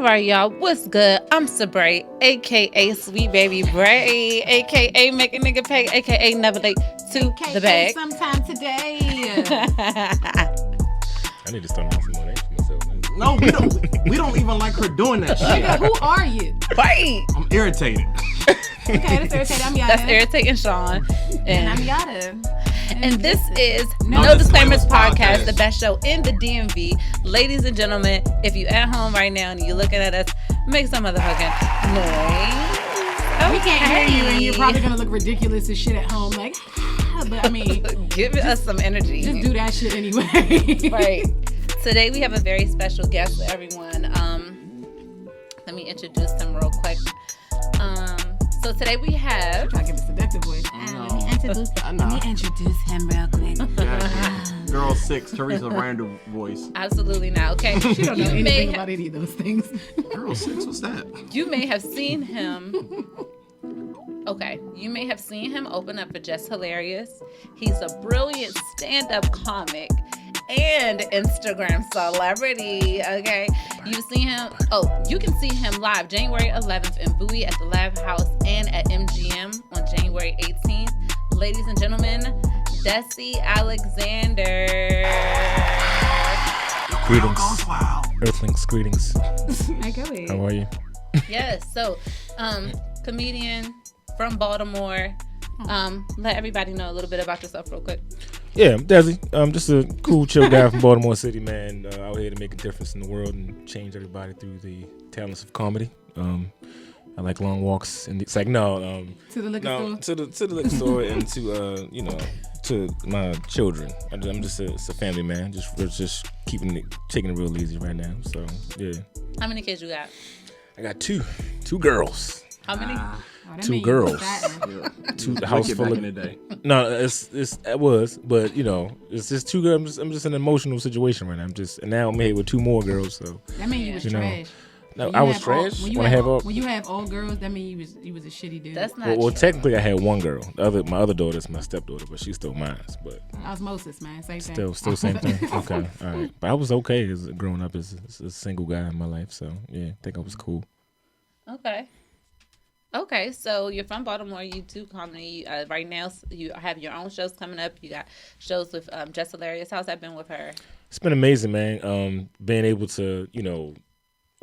All right, y'all. What's good? I'm Sabrae, a.k.a. Sweet Baby Bray, a.k.a. Make a Nigga Pay, a.k.a. Never Late to AKA the Bag. Sometime today. I need to start making some more names for myself. Man. No, we don't even like her doing that shit. Nigga, who are you? Right. I'm irritated. Okay, that's irritating. I'm Yatta. That's irritating, Sean. And I'm Yatta. And this is No No Disclaimers Disclaimers Podcast, Podcast. the best show in the DMV. Ladies and gentlemen, if you at home right now and you're looking at us, make some motherfucking noise. We can't hear you, and you're probably gonna look ridiculous as shit at home. Like, but I mean, Give us some energy. just do that shit anyway. Right. Today we have a very special guest, everyone. Let me introduce him real quick. So today we have. Try to give a seductive voice. Let me introduce him real quick. Girl 6, Teresa Randall voice. Absolutely not. Okay. She don't know You may anything about any of those things. Girl 6, what's that? You may have seen him. Okay, you may have seen him open up for Just Hilarious. He's a brilliant stand-up comic and Instagram celebrity. Okay, you've seen him. Oh, you can see him live January 11th in Bowie at the Lab House and at MGM on January 18th. Ladies and gentlemen, Desi Alexander. Greetings, Wow. Earthlings. Greetings. How are you? Yes, so comedian from Baltimore. Let everybody know a little bit about yourself real quick. Yeah, I'm Desi. I'm just a cool, chill guy from Baltimore City, man. Out here to make a difference in the world and change everybody through the talents of comedy. I like long walks, and it's like To the liquor store. to the liquor store and to to my children. I'm just a family man. Just taking it real easy right now. So yeah, How many kids you got? I got two girls. How many? Oh, that Two mean you girls. fat. Two the house Wicked full back of in the day. No, it was, but it's just two girls. I'm just in an emotional situation right now. And now I'm here with two more girls. So That mean you was You know, trash. no, When I you was have all- trash. When you When I have have all, all, when you have all girls, that mean you was a shitty dude. That's not well, true. technically I had one girl. My other daughter's my stepdaughter, but she's still mine. But Osmosis, man. Same thing. still same thing. Okay, all right. But I was okay as growing up as a single guy in my life. So yeah, I think I was cool. Okay, so you're from Baltimore. You do comedy. Right now, you have your own shows coming up. You got shows with Just Hilarious. How's that been with her? It's been amazing, man. Being able to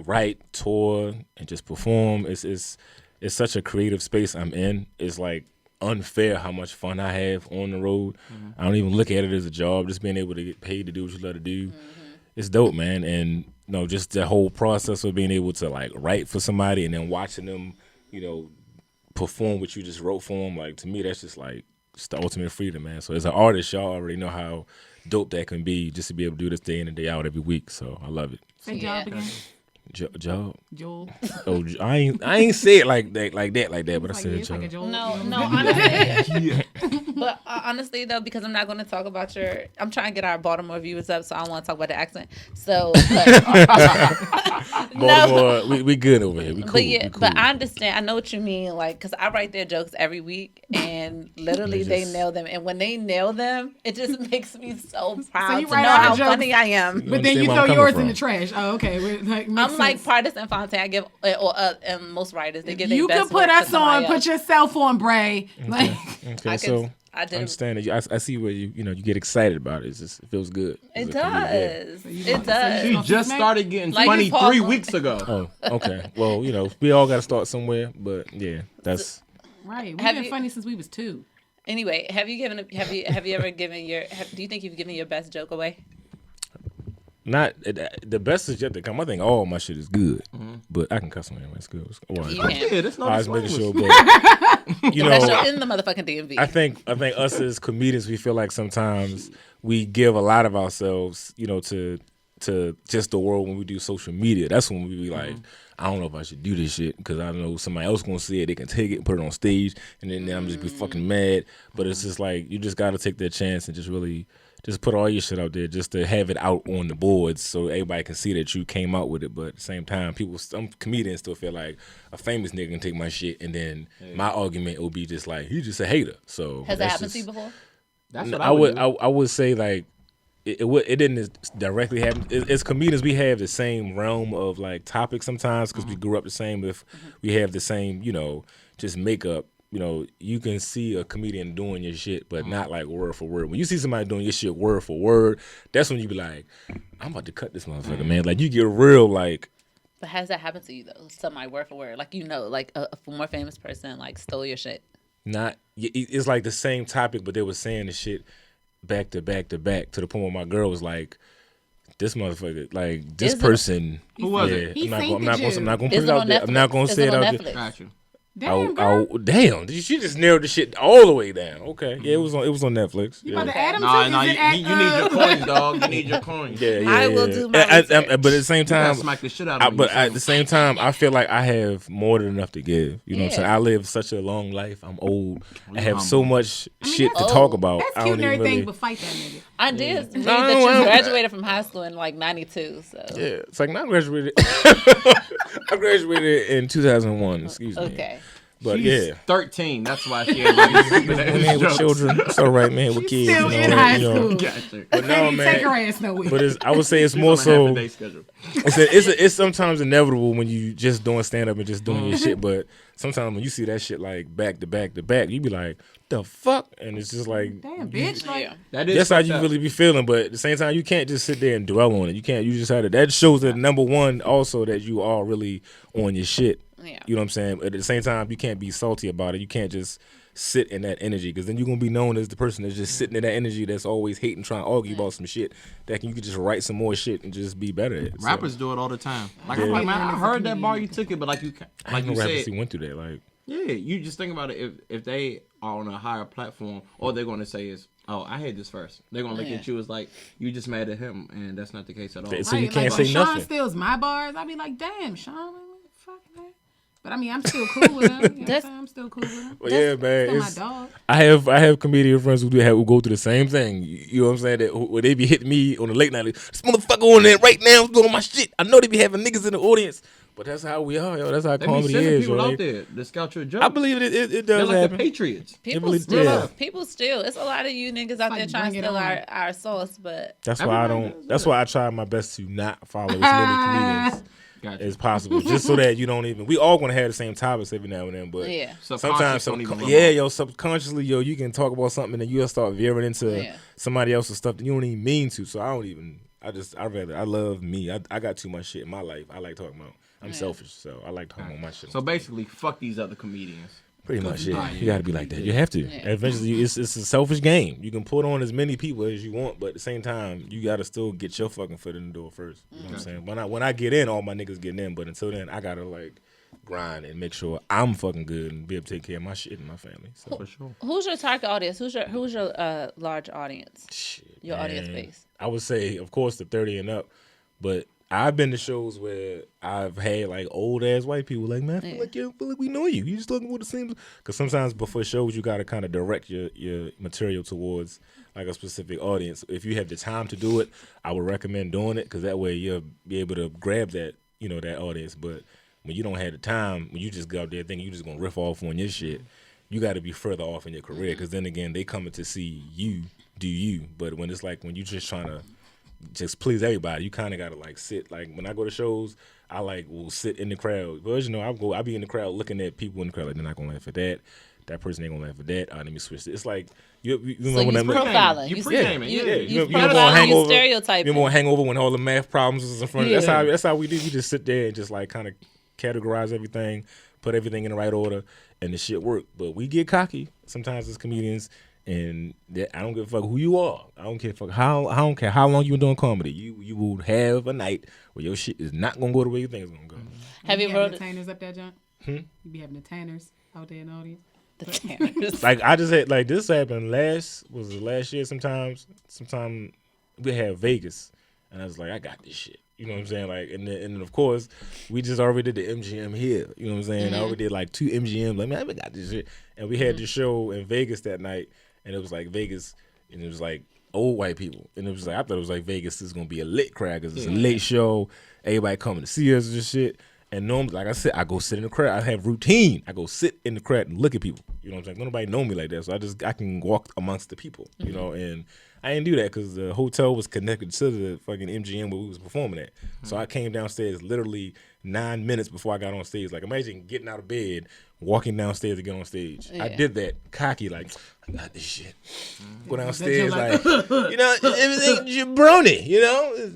write, tour, and just perform. It's such a creative space I'm in. It's like unfair how much fun I have on the road. Mm-hmm. I don't even look at it as a job. Just being able to get paid to do what you love to do. Mm-hmm. It's dope, man. And just the whole process of being able to like write for somebody and then watching them, perform what you just wrote for them. Like, to me, that's just like the ultimate freedom, man. So as an artist, y'all already know how dope that can be, just to be able to do this day in and day out every week. So I love it. Say job again. Job. Joel. Oh, I ain't say it like that, but I said It's like a job. Joel. No, you know? honestly. But honestly, though, because I'm not going to talk about I'm trying to get our Baltimore viewers up, so I don't want to talk about the accent. So, Baltimore, we good over here. We cool. But yeah, we cool. but I understand. I know what you mean. Like, because I write their jokes every week, and literally they nail them. And when they nail them, it just makes me so proud you to write know all the how jokes, funny I am. But then understand you where throw I'm coming yours from. in the trash. Oh, okay. I'm like Partisan Fontaine. I give, and most writers, they give their You best could put work to us on. somebody Put else. yourself on, Bray. Like, Okay, so I did. understand that. I see where you get excited about it. It feels good. It It's a comedian, yeah. does. you It does. She just started getting Like funny Paul 3 Gon- weeks ago. Oh, okay. Well, we all got to start somewhere, but yeah, that's. right. We've Have been you- funny since we was 2. Anyway, have you ever given do you think you've given your best joke away? Not the best is yet to come. I think all my shit is good, but I can cuss on it. It's good. Well, You can. Yeah, that's no I was making sure, disclaimers. but Best joke in the motherfucking DMV. I think us as comedians, we feel like sometimes we give a lot of ourselves, to just the world when we do social media. That's when we be like, I don't know if I should do this shit because I know somebody else gonna see it. They can take it and put it on stage, and then I'm just be fucking mad. But it's just like you just got to take that chance and just really. Just put all your shit out there just to have it out on the boards so everybody can see that you came out with it. But at the same time, some comedians still feel like a famous nigga can take my shit and then my argument will be just like, he's just a hater. So Has that happened to you before? That's what I would say like it didn't directly happen. As comedians, we have the same realm of like topics sometimes because we grew up the same. If we have the same, just makeup. You can see a comedian doing your shit, but not like word for word. When you see somebody doing your shit word for word, that's when you be like, I'm about to cut this motherfucker, man. Like you get real like. But has that happened to you though? Somebody word for word, like like a more famous person like stole your shit. It's like the same topic, but they were saying the shit back to back to back to the point where my girl was like, "This motherfucker, like this person." Who was it? I'm not gonna put Is it it out on there. Netflix? I'm not gonna Is say it it on out Netflix? there. Got you. Damn, girl. Damn! She just narrowed the shit all the way down. Okay, yeah, it was on Netflix. You Yeah. about to add him Nah, to? nah, Is you, it at, you need your coins, dog. You need your coins. Yeah, I will do my research. But at the same You gotta time, smack the shit out of me. but at the same time, I feel like I have more than enough to give. You know what I'm saying? Yeah. I live such a long life. I'm old. I have humble. so much shit to that's- talk about. That's I cute don't and even everything, really. but fight that nigga. I did read No, that you well, graduated from high school in like '92. So Yeah, it's like I graduated. I graduated in 2001. Excuse me. okay. But She's yeah. 13. That's why she ain't like Man with children, it's all right, man. With She's kids, still you know, in like, high you know. school. Gotcha. But no, Baby, take her man. ass nowhere. But I would say it's She's more on a so. half-a-day schedule. It's sometimes inevitable when you just doing stand up and just doing your shit. But sometimes when you see that shit like back to back to back, you be like, the fuck, and it's just like, Damn, bitch. Like, Yeah. That is that's how fucked you up. really be feeling. But at the same time, you can't just sit there and dwell on it. You can't. You just have to. That shows that number one also that you are really on your shit. Yeah. You know what I'm saying? At the same time, you can't be salty about it. You can't just sit in that energy because then you're gonna be known as the person that's just sitting in that energy that's always hating, trying to argue about some shit that you could just write some more shit and just be better at it. So, Rappers do it all the time. Like, Yeah. I'm like, man, Learn I as a heard that comedian. bar you took it, but like you I know rappers said, who went through that. Like, yeah, you just think about it. If they are on a higher platform, all they're going to say is, "Oh, I had this first." They're going to look Yeah. at you as like you just mad at him, and that's not the case at all. So you like, can't when say Sean nothing. steals my bars, I be like, damn, Sean, what the fuck, man? But I mean, I'm still cool with him. You know what I'm saying? I'm still cool with him. well, yeah, man. Still my dog. I have comedian friends who go through the same thing. You know what I'm saying? That where they be hitting me on the late night, like, this motherfucker on there right now doing my shit. I know they be having niggas in the audience, but that's how we are, yo. That's how They be comedy sending is, people yo. out there to scout your jokes. I believe it They're does like happen. the Patriots. People really- still, yeah. people still. It's a lot of you niggas out like there trying to bring it steal on. our sauce, but That's why I Everybody don't. does That's that. why I try my best to not follow as many comedians Gotcha. as possible, just so that you don't even. We all gonna have the same topics every now and then, but yeah. sometimes, don't even know. yo, subconsciously, yo, you can talk about something and you'll start veering into Yeah. somebody else's stuff that you don't even mean to. So I don't even. I love me. I got too much shit in my life. I like talking about. I'm selfish, so I like talking about my shit. So basically, fuck these other comedians. Pretty much, yeah. Yeah. You got to be like that. You have to. Yeah. Eventually, it's a selfish game. You can put on as many people as you want, but at the same time, you got to still get your fucking foot in the door first. You know what I'm saying? When I get in, all my niggas getting in, but until then, I got to like grind and make sure I'm fucking good and be able to take care of my shit and my family. So, For sure. Who's your target audience? Who's your large audience? shit, Your audience man. base. I would say, of course, the 30 and up, but I've been to shows where I've had like old ass white people like, man, I feel like we know you. You just talking with the same. Because sometimes before shows, you got to kind of direct your material towards like a specific audience. If you have the time to do it, I would recommend doing it because that way you'll be able to grab that that audience. But when you don't have the time, when you just go out there thinking you just gonna riff off on your shit, you got to be further off in your career because then again they coming to see you do you. But when it's like when you just trying to just please everybody, you kind of gotta like sit. Like when I go to shows, I like will sit in the crowd. But I be in the crowd looking at people in the crowd like they're not gonna laugh at that. That person ain't gonna laugh at that. Let me switch it. It's like you So know you when that profiling. You pre-gaming, You, yeah. you, You remember on profiling, you Hangover? stereotyping. Remember on Hangover when all the math problems was in front of Yeah. That's how we do. You just sit there and just like kind of categorize everything, put everything in the right order, and the shit work. But we get cocky sometimes as comedians. And I don't give a fuck who you are. I don't care how long you been doing comedy. You will have a night where your shit is not gonna go the way you think it's gonna go. Have you be ever having entertainers up there, John? You be having entertainers out there in the audience? the tanners? Like I just had like this happened last year. Sometime we had Vegas, and I was like, I got this shit. You know what I'm saying? Like, and then of course we just already did the MGM here. You know what I'm saying? I already did like 2 MGMs. Like, man, I got this shit. And we had the show in Vegas that night. And it was like Vegas, and it was like old white people. And it was like, I thought it was like Vegas is going to be a lit crowd because it's a late show. Everybody coming to see us and shit. And normally, like I said, I go sit in the crowd. I have routine. I go sit in the crowd and look at people. You know what I'm saying? Nobody know me like that, so I can walk amongst the people. You know, and I didn't do that because the hotel was connected to the fucking MGM where we was performing at. So I came downstairs literally 9 minutes before I got on stage. Like imagine getting out of bed, walking downstairs to get on stage. Yeah. I did that cocky, like I got this shit. Go downstairs like you know, everything jabroni, you know.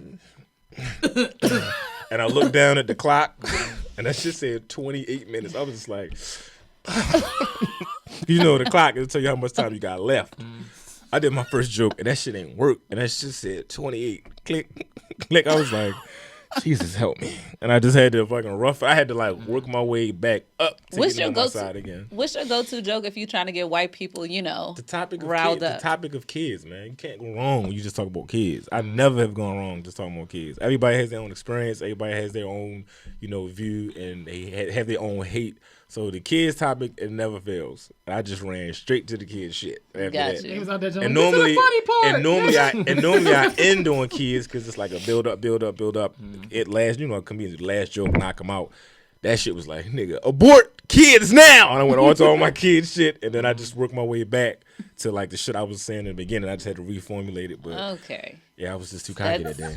And I looked down at the clock, and that shit said 28 minutes. I was just like, you know, the clock it'll tell you how much time you got left. I did my first joke, and that shit ain't work. And that shit said 28. Click, click. I was like, Jesus help me. And I just had to fucking I had to like work my way back up to get on my side again. What's your go-to joke if you're trying to get white people, you know, riled up? The topic of kids, man. You can't go wrong when you just talk about kids. I never have gone wrong just talking about kids. Everybody has their own experience. Everybody has their own, you know, view, and they have their own hate. So the kids topic, it never fails. I just ran straight to the kids shit after that. And normally I end on kids because it's like a build up. It lasts, you know, comedians, the last joke knock them out. That shit was like, nigga, abort kids now. And I went on to all my kids shit, and then I just worked my way back to like the shit I was saying in the beginning. I just had to reformulate it. But okay. Yeah, I was just too cocky that day.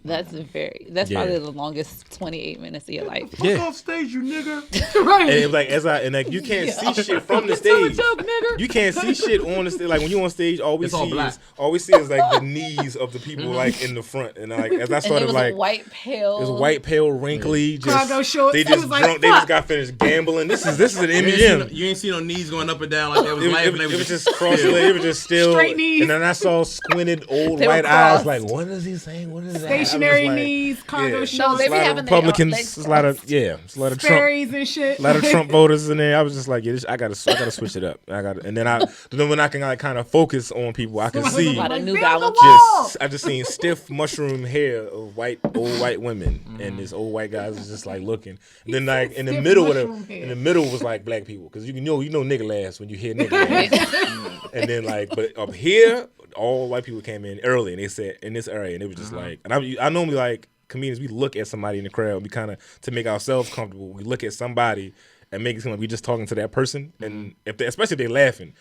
That's probably the longest 28 minutes of your life. Fuck off stage, you nigga. Right. And it was like you can't see shit from the stage. Joke, nigga. You can't see shit on the stage. Like when you on stage, all we see is like the knees of the people like in the front. And like as I started, it was like white pale. It was white pale, wrinkly. Cargo shorts. They just drunk. They just got finished gambling. This is an MGM. You ain't see no knees going up and down like they was laughing. It was just cross-legged. It was just still straight knees. And then I saw squinted old white eyes. Like what is he saying? What is that? Stationary knees, cargo shorts. No, they be having Republicans. It's a lot of Trump and shit. A lot of Trump voters in there. I was just like, yeah, I gotta switch it up. And then when I can like kind of focus on people, I can see. I just seen stiff mushroom hair of old white women, and this old white guys is just like looking. And then like in the middle was like black people, because you know nigga laughs when you hear nigga laughs. And then like, but up here, all white people came in early, and they said in this area, and it was just like, and I normally like comedians, we look at somebody in the crowd, we kind of, to make ourselves comfortable, we look at somebody and make it seem like we just talking to that person, and especially if they laughing,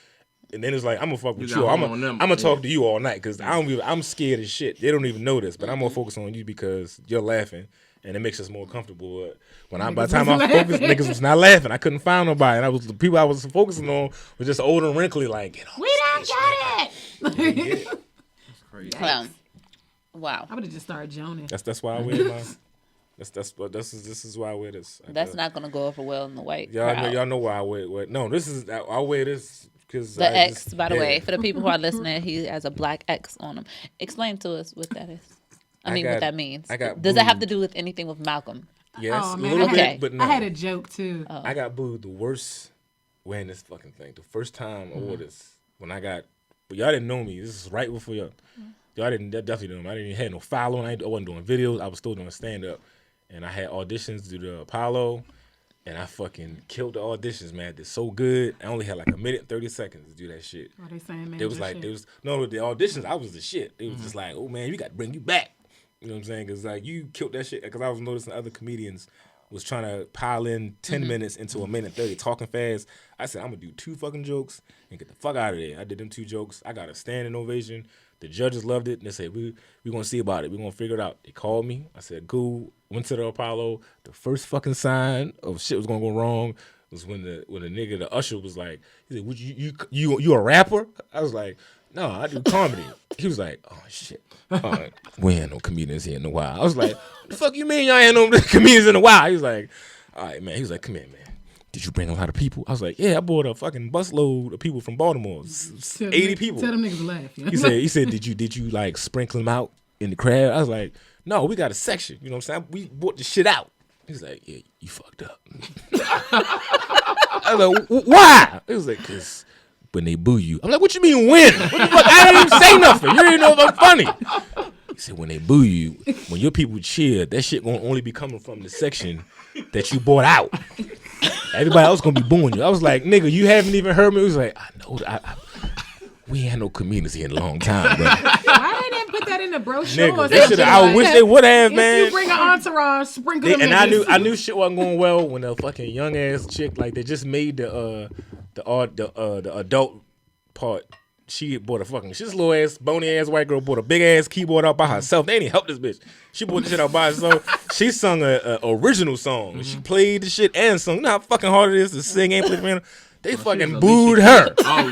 and then it's like, I'm gonna fuck with you. I'm gonna talk to you all night because I'm scared as shit. They don't even know this, but I'm gonna focus on you because you're laughing, and it makes us more comfortable. But by the time I focused, niggas was not laughing. I couldn't find nobody, and the people I was focusing on was just old and wrinkly. Like, we don't get it. That's crazy. Wow. I would have just started joning. That's why I wear my. This is why I wear this. That's not gonna go over well in the white crowd. crowd. Y'all know why I wear it. No, I wear this because the X. By the way, for the people who are listening, he has a black X on him. Explain to us what that is. What that means. Does it have to do with anything with Malcolm? Yes, a little bit, but no. I had a joke too. Oh. I got booed the worst wearing this fucking thing. The first time I wore this, when I got, but y'all didn't know me. This is right before y'all. Y'all definitely know me. I didn't even have no following. I wasn't doing videos. I was still doing stand up, and I had auditions to do the Apollo, and I fucking killed the auditions, man. I did so good. I only had like a minute 30 seconds to do that shit. What they saying, man? The auditions. I was the shit. It was just like, oh man, we got to bring you back. You know what I'm saying? Because like you killed that shit. Because I was noticing other comedians was trying to pile in 10 minutes into a minute 30, talking fast. I said, I'm going to do 2 fucking jokes and get the fuck out of there. I did them 2 jokes. I got a standing ovation. The judges loved it. And they said, we're going to see about it. We're going to figure it out. They called me. I said, cool. Went to the Apollo. The first fucking sign of shit was going to go wrong was when the nigga, the usher was like, he said, would you a rapper? I was like, no, I do comedy. He was like, oh, shit. We ain't no comedians here in a while. I was like, what the fuck you mean y'all ain't no comedians in a while? He was like, all right, man. He was like, come here, man. Did you bring a lot of people? I was like, yeah, I brought a fucking busload of people from Baltimore. 80 people. Tell them niggas to laugh. Yeah. He said, did you like sprinkle them out in the crowd? I was like, no, we got a section. You know what I'm saying? We brought the shit out. He's like, yeah, you fucked up. I was like, why? He was like, because when they boo you. I'm like, what you mean when? What the fuck? I didn't even say nothing. You didn't know if I'm funny. He said, when they boo you, when your people cheer, that shit gonna only be coming from the section that you bought out. Everybody else gonna be booing you. I was like, nigga, you haven't even heard me. He was like, I know. We ain't had no comedians here in a long time, bro. Why they didn't put that in the brochure. Nigga, they should. I wish they would have, man. If you bring an entourage, sprinkle them. And I knew shit wasn't going well when the fucking young ass chick, like they just made the adult part. She bought a fucking this little ass bony ass white girl bought a big ass keyboard out by herself. They didn't help this bitch. She bought the shit out by herself. She sung a original song. Mm-hmm. She played the shit and sung. You know how fucking hard it is to sing and play the piano. They fucking booed her. Oh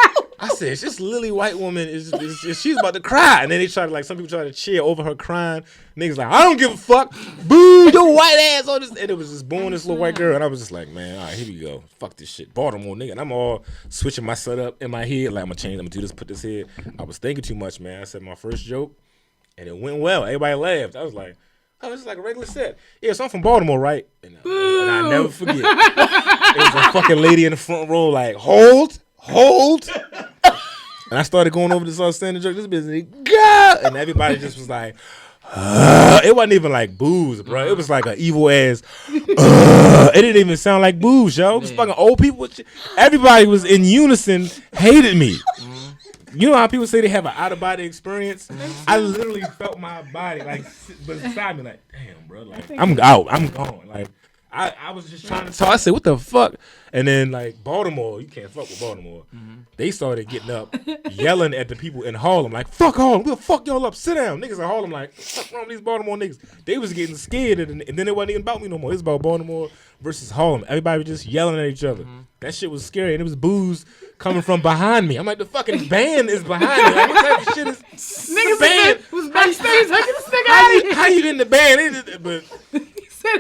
shit. I said, this lily white woman she's about to cry. And then they try to, like, some people try to cheer over her crying. Niggas like, I don't give a fuck. Boo your white ass on this. And it was just booing this little white girl. And I was just like, man, all right, here we go. Fuck this shit. Baltimore, nigga. And I'm all switching my setup in my head. Like, I'm gonna do this, put this here. I was thinking too much, man. I said my first joke, and it went well. Everybody laughed. I was like, oh, this is like a regular set. Yeah, so I'm from Baltimore, right? And I never forget. There was a fucking lady in the front row like, hold. And I started going over this standing joke. This business, God! And everybody just was like, it wasn't even like booze, bro. It was like an evil ass. It didn't even sound like booze, yo. It was fucking old people. Everybody was in unison, hated me. You know how people say they have an out of body experience? I literally felt my body like beside me, like, damn, bro, like I'm out, I'm gone, like. I was just trying to talk. I said, what the fuck? And then, like, Baltimore, you can't fuck with Baltimore. Mm-hmm. They started getting up, yelling at the people in Harlem, like, fuck Harlem. We'll fuck y'all up. Sit down. Niggas in Harlem, like, what's wrong with these Baltimore niggas? They was getting scared, and then it wasn't even about me no more. It was about Baltimore versus Harlem. Everybody was just yelling at each other. Mm-hmm. That shit was scary, and it was booze coming from behind me. I'm like, the fucking band is behind me. Like, what type of shit is niggas band? Was backstage taking this nigga out of here. How you in the band? But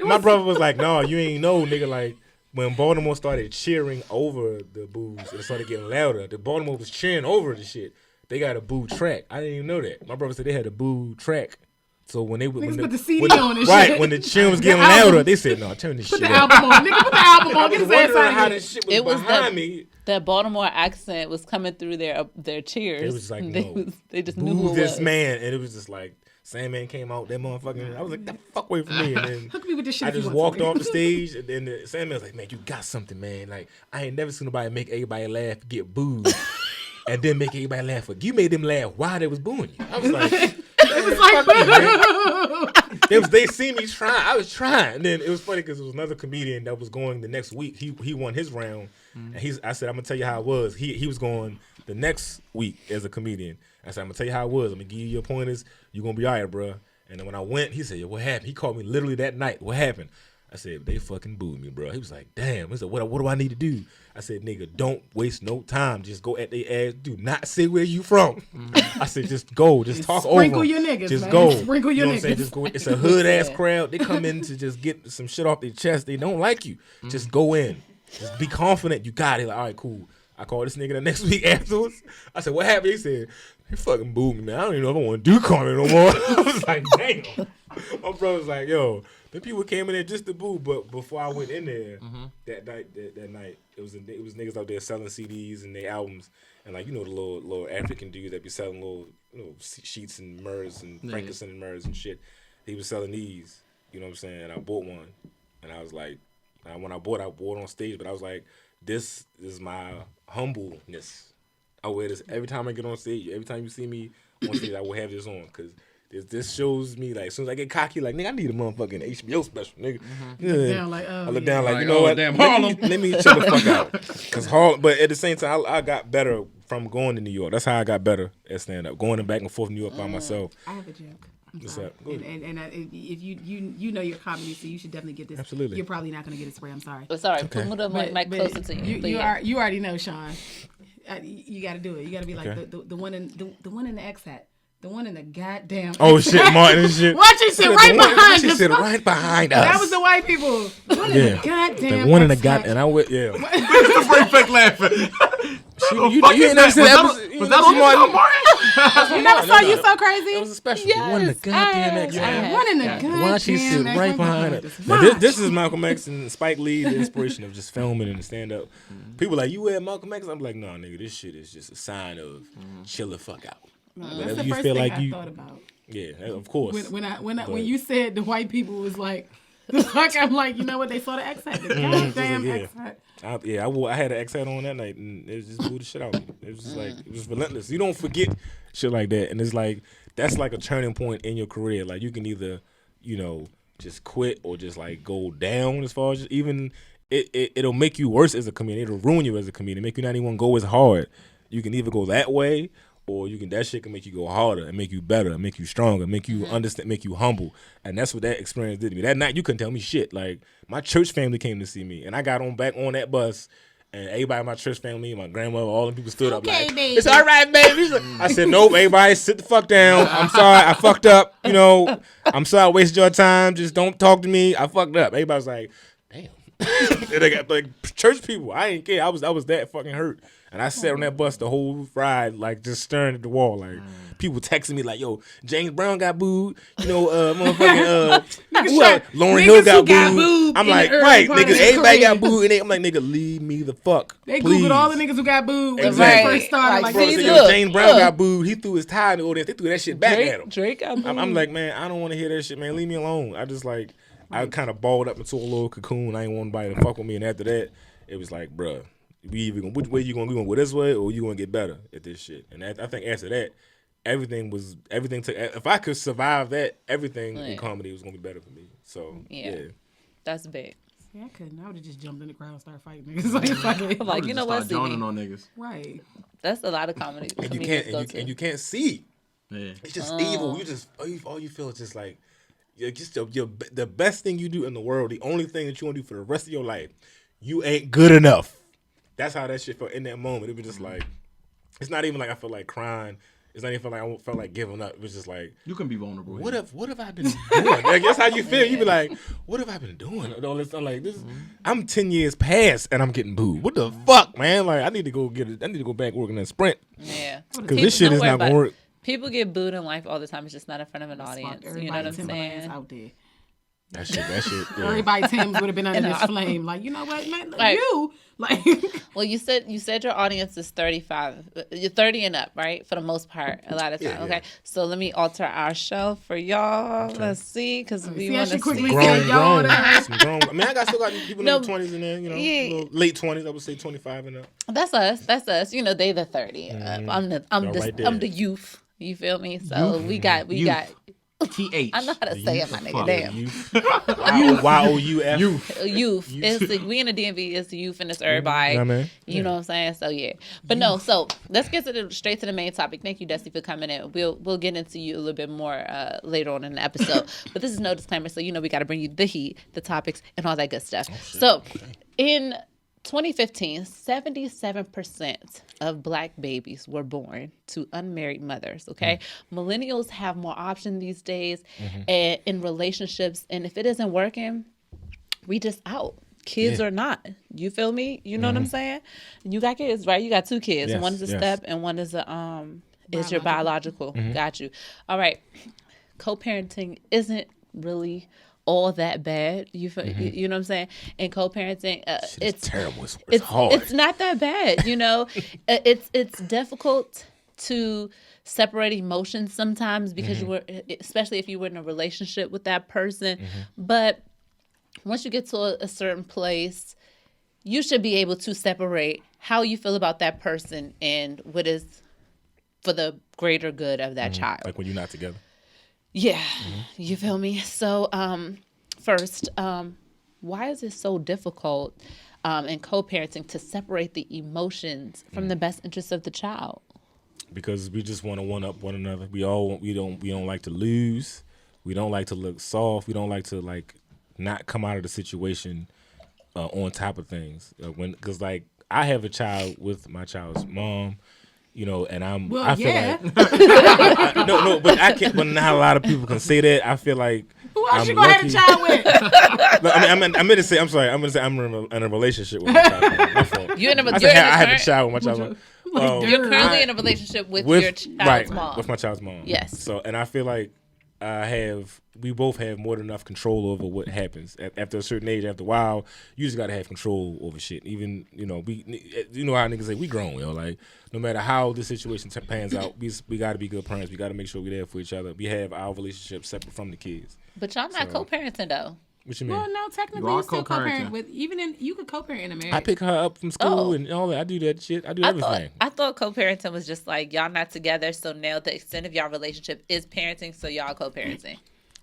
my brother was like, no, you ain't know, nigga. Like, when Baltimore started cheering over the booze, it started getting louder. The Baltimore was cheering over the shit. They got a boo track. I didn't even know that. My brother said they had a boo track. So when they put the CD on and right, shit. when the cheering was getting louder, they said, no, turn this shit up. Put the album on. Nigga, put the album on. Get his ass out how of here. this shit was behind me. That Baltimore accent was coming through their cheers. It was like, no. They just knew who it this was. man. And it was just like, Sandman came out, that motherfucking. I was like, the fuck away from me. And then hook me with this shit. I just walked off the stage, and then the Sandman was like, man, you got something, man. Like, I ain't never seen nobody make everybody laugh, get booed, and then make everybody laugh. You made them laugh while they was booing you. I was like, they see me trying. I was trying. And then it was funny because it was another comedian that was going the next week. He won his round. And I said, I'm going to tell you how it was. He was going the next week as a comedian. I said, I'm going to tell you how it was. I'm going to give you your pointers. You're going to be all right, bro. And then when I went, he said, yo, what happened? He called me literally that night. What happened? I said, they fucking booed me, bro. He was like, damn. He said, what do I need to do? I said, nigga, don't waste no time. Just go at their ass. Do not say where you from. I said, just go. Just talk over. Sprinkle your niggas, just man. go. Sprinkle your you know niggas. What I'm saying? Just go. It's a hood-ass crowd. They come in to just get some shit off their chest. They don't like you. Just go in. Just be confident. You got it. Like, all right, cool. I called this nigga the next week afterwards. I said, what happened? He said, they fucking booed me, man. I don't even know if I want to do comedy no more. I was like, damn. My brother was like, yo, the people came in there just to boo. But before I went in there that night, it was niggas out there selling CDs and their albums. And like, you know, the little African dudes that be selling little, you know, sheets and mirrors and frankincense and mirrors and shit. He was selling these, you know what I'm saying? And I bought one. And I was like, when I bought it on stage, but I was like, this is my humbleness. I wear this every time I get on stage. Every time you see me on stage, I will have this on because this shows me, like, as soon as I get cocky, like, nigga, I need a motherfucking HBO special, nigga. Yeah. I look down like, you know what? Damn, Harlem. Let me chill the fuck out. Cause Harlem, but at the same time, I got better from going to New York. That's how I got better at stand up, going back and forth to New York by myself. I have a joke. What's up? And if you know your comedy, so you should definitely get this. Absolutely. You're probably not gonna get it, Sabrae. I'm sorry. Oh, sorry. Okay. Put the mic closer to you. You already know, Sean. You got to do it. You got to be like the one in the X hat. The one in the goddamn. Oh shit, Martin and shit. Watch it sit right behind us. She said right behind us. That was the white people. The one in the goddamn. The one in the goddamn. And I went, yeah. Where's the break fake laughing? You ain't never seen that episode. Was that on Martin? You never saw You So Crazy? It was a special. The one in the goddamn X. One in the goddamn. Why she sit right behind us? Now, this is Malcolm X and Spike Lee, the inspiration of just filming and stand up. People like, you wear Malcolm X? I'm like, no, nigga, this shit is just a sign of chill the fuck out. That's the first thing I thought about. Yeah, of course. When you said the white people was like, the fuck, I'm like, you know what? They saw the X hat. The goddamn X hat. I had an X hat on that night, and it just blew the shit out. It was just like, it was relentless. You don't forget shit like that, and it's like that's like a turning point in your career. Like you can either, you know, just quit or just like go down as far as even it'll make you worse as a comedian. It'll ruin you as a comedian, make you not even go as hard. You can either go that way, or you can that shit can make you go harder and make you better, and make you stronger, make you understand, make you humble. And that's what that experience did to me. That night you couldn't tell me shit. Like my church family came to see me, and I got back on that bus. And everybody in my church family, my grandmother, all the people stood up like, baby. It's all right, baby. I said, nope, everybody sit the fuck down. I'm sorry, I fucked up. You know, I'm sorry I wasted your time. Just don't talk to me. I fucked up. Everybody's like, damn. And they got like church people. I ain't care. I was that fucking hurt. And I sat on that bus the whole ride, like just staring at the wall. Like people texting me like, yo, James Brown got booed. You know, motherfucking Lauryn Hill got booed. I'm like, right, nigga, everybody got booed. And I'm like, nigga, leave me the fuck. They please. Googled all the niggas who got booed when Exactly. they first started. Like, bro, so yo, James Brown got booed. He threw his tie in the audience. They threw that shit back at him. Drake got booed. I'm like, man, I don't want to hear that shit, man. Leave me alone. I just like, I kind of balled up into a little cocoon. I ain't want anybody to fuck with me. And after that, it was like, bruh, we either gonna, which way you gonna go this way, or you gonna get better at this shit. And I think after that, everything took. If I could survive that, everything in comedy was gonna be better for me. So yeah. That's big. Yeah, I couldn't. I would have just jumped in the crowd and started fighting niggas. Like, fuck it. Like, you know what? Joining on niggas. Right. That's a lot of comedy. And you can't see. Yeah. It's just evil. You just all you feel is just like. Just the best thing you do in the world, the only thing that you want to do for the rest of your life, you ain't good enough. That's how that shit felt in that moment. It was just like, it's not even like I felt like crying. It's not even like I felt like giving up. It was just like, you can be vulnerable. What have I been doing? Like, that's how you feel. You be like, what have I been doing? All this, I'm like, I'm 10 years past and I'm getting booed. What the fuck, man? Like I need to go back working in Sprint. Yeah, because this shit is not gonna work. People get booed in life all the time. It's just not in front of an audience. You know what I'm saying? Out there. That shit. Yeah. Everybody Tim's would have been under this flame. Like, you know what, man? Like, you. Like. Well, you said your audience is 35. You're 30 and up, right? For the most part, a lot of time. Yeah. Okay. So let me alter our show for y'all. Okay. Let's see, because we want to see. Grown. I mean, I still got people in their 20s in there. You know, late 20s. I would say 25 and up. That's us. You know, they the 30. I'm the youth. You feel me? So we got TH. I know how to say it, my nigga. Damn. YOUF. Youth. It's we in the DMV. It's the youth and it's everybody. You know what I'm saying? So yeah. But no. So let's get straight to the main topic. Thank you, Desi, for coming in. We'll get into you a little bit more later on in the episode. But this is no disclaimer, so you know we got to bring you the heat, the topics, and all that good stuff. So in 2015, 77% of black babies were born to unmarried mothers, okay? Millennials have more options these days and in relationships, and if it isn't working, we just out. Kids or not. You feel me? You know what I'm saying? You got kids, right? You got 2 kids. Yes, one is a step and one is your biological. Got you. All right. Co-parenting isn't really all that bad. You know what I'm saying? And co-parenting, it's terrible. It's hard. It's not that bad. You know, it's difficult to separate emotions sometimes because you were, especially if you were in a relationship with that person. But once you get to a certain place, you should be able to separate how you feel about that person and what is for the greater good of that child. Like when you're not together. Yeah, you feel me? So, first, why is it so difficult in co-parenting to separate the emotions from the best interests of the child? Because we just want to one up one another. We don't like to lose. We don't like to look soft. We don't like to not come out of the situation on top of things. Because I have a child with my child's mom. You know, and I feel like no, but I can't. But not a lot of people can say that. I feel like who else you gonna have a child with? I'm going to say I'm sorry. I'm in a relationship with my child. My fault. I have a child with my child. You're currently in a relationship with your child's mom. With my child's mom. Yes. So, and I feel like we both have more than enough control over what happens. After a certain age, after a while, you just gotta have control over shit. Even how niggas say we grown, yo. Like no matter how the situation pans out, we gotta be good parents. We gotta make sure we're there for each other. We have our relationship separate from the kids. But y'all not co-parenting though. What you mean? Well, no, technically You are you still co-parenting. co-parent you could co-parent in a marriage. I pick her up from school and all that. I do that shit. I do everything. I thought co-parenting was just like y'all not together, so now the extent of y'all relationship is parenting, so y'all co-parenting.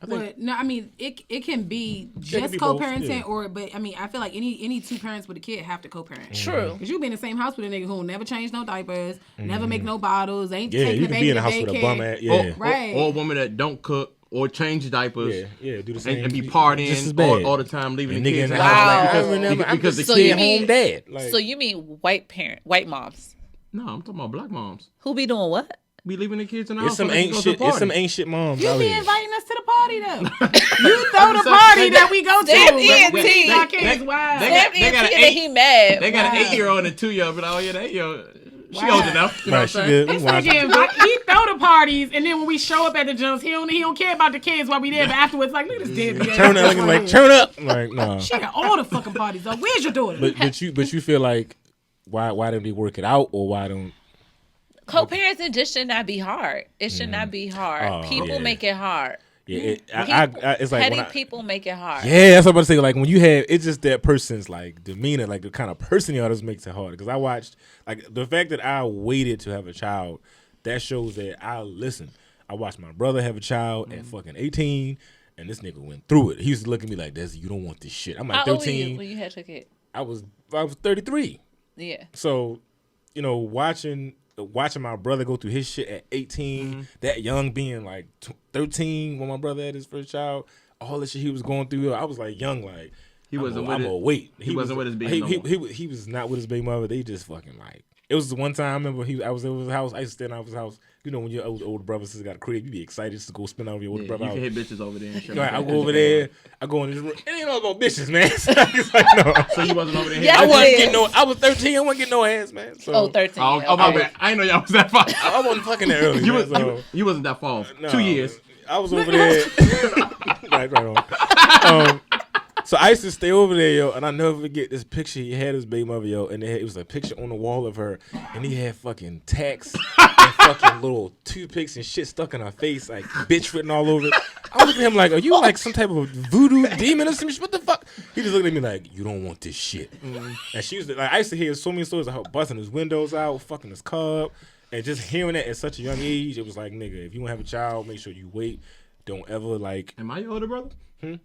But no, I mean it can be just can be both, co-parenting, yeah. but I mean I feel like any two parents with a kid have to co-parent. True. Because you be in the same house with a nigga who never change no diapers, never make no bottles, ain't Yeah, taking you the can baby be in a to house with a daycare. bum ass. Yeah. Right. Or a woman that don't cook or change diapers. Yeah, do the same. And be just as partying bad. all the time, leaving And the nigga kids in in the the Wow. house. I remember, Because the So kid you mean- home dad. Like, So you mean white moms No, I'm talking about black moms. who be doing what? Be leaving the kids in the it's house. some so they can ain't go to the shit. It's some party. ain't shit moms You out be here. inviting us to the party though. You throw the party that we go to. Damn but ENT. we see our kids They- wild. they Damn, they got an and eight- he mad. They got Wow. an 8-year-old and a 2-year-old, but oh yeah, that 8-year-old, she Wow. old enough. You know Right, what I'm she saying? good. This We watch nigga it. he throw the parties, and then when we show up at the jumps, he don't care about the kids while we there. But afterwards, like, look at this deadbeat. Turn up, like turn up. I'm like, nah. She at all the fucking parties. Though, where's your daughter? But you feel like why don't they work it out, or why don't? Co-parenting just should not be hard. It should not be hard. Oh, People yeah. make it hard. Yeah, it's like Petty when people make it hard. Yeah, that's what I'm about to say. Like when you have, it's just that person's like demeanor, like the kind of person you are, just makes it hard. Because I watched, like the fact that I waited to have a child, that shows that I listen. I watched my brother have a child at fucking 18, and this nigga went through it. He used to look at me like, Desi, you don't want this shit. I'm like How old were you 13. when you had your kid? I was 33. Yeah. So, watching my brother go through his shit at 18, that young being like 13 when my brother had his first child, all the shit he was going through, I was like young, like He wasn't with I'm it. gonna wait. He wasn't with his baby He was not with his baby mother. They just fucking like. It was the one time I remember I was over his house. I used to stay in his house. You know when your older brother sister got a crib, you be excited just to go spend over your older Yeah, brother you house. can hit bitches over there and shit. Right, I go over there. I go in this room. It ain't all about bitches, man. It's like, no. So you wasn't over there. Yeah, I was. wasn't getting no. I was 13. I wasn't getting no ass, man. So, 13. Oh, my bad. I didn't know y'all was that far. I wasn't fucking that early. You, man, was, so. you wasn't that far. No, 2 years. I was over there. right on. So I used to stay over there, yo, and I never forget this picture he had his baby mother, yo, and it was a picture on the wall of her, and he had fucking tacks and fucking little toothpicks and shit stuck in her face, like bitch written all over it. I was looking at him like, are you like some type of voodoo demon or some shit? What the fuck? He just looked at me like, you don't want this shit. And she used to, like, I used to hear so many stories of her busting his windows out, fucking his car up, and just hearing that at such a young age, it was like, nigga, if you want to have a child, make sure you wait. Don't ever like. Am I your older brother?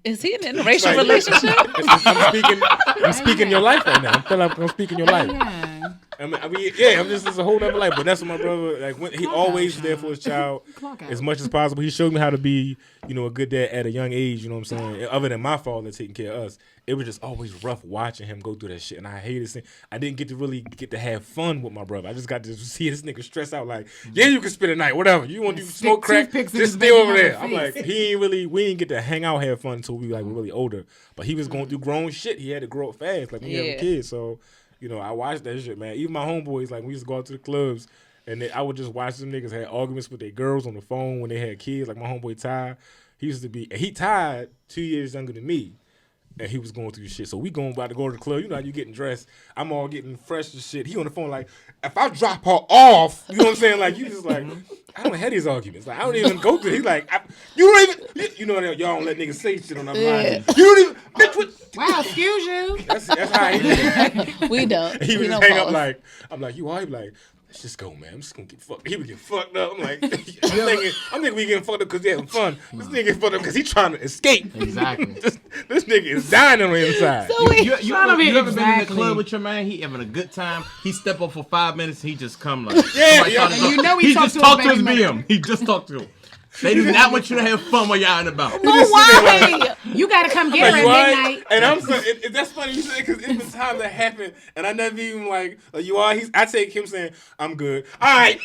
Is he in an interracial relationship? I'm speaking your life right now. I feel like I'm speaking your life. Yeah. I mean, yeah, I'm just, it's a whole other life. But that's what my brother, like, when he always there for his child as much as possible. He showed me how to be, a good dad at a young age, you know what I'm saying? Other than my father taking care of us, it was just always rough watching him go through that shit. And I hated seeing, I didn't get to have fun with my brother. I just got to see this nigga stress out like, yeah, you can spend the night, whatever. You want to smoke crack, just stay over there. I'm like, we ain't get to hang out, have fun until we were really older. But he was going through grown shit. He had to grow up fast, like when you have a kid. So, I watched that shit, man. Even my homeboys, like, we used to go out to the clubs, and I would just watch them niggas had arguments with their girls on the phone when they had kids. Like, my homeboy Ty, he Ty 2 years younger than me, and he was going through shit. So we about to go to the club. You know how you getting dressed. I'm all getting fresh and shit. He on the phone like, if I drop her off, you know what I'm saying? Like, you just like, I don't have these arguments. Like, I don't even go through it. He's like, you don't even, y'all don't let niggas say shit on that line. You don't even, bitch, what? Wow, excuse you. That's how he is. We don't. He we would don't hang up pause. like, I'm like, you all? He be like, let's just go, man. I'm just gonna get fucked. He would get fucked up. I'm like, I'm thinking we getting fucked up because they having fun. This nigga get fucked up because he trying to escape. Exactly. this nigga is dying on the inside. So wait, You ever Exactly. been in the club with your man? He having a good time. He step up for 5 minutes. He just come like, Yeah, somebody yeah. trying to And talk- you know he he talked just to talked his to his baby BM. He just talked to him. They do not want you to have fun while y'all out and about. but why? You gotta come get Like, her you at all right? midnight. And I'm so that's funny you say because it's been times that happen and I never even like you are. I take him saying I'm good. All right.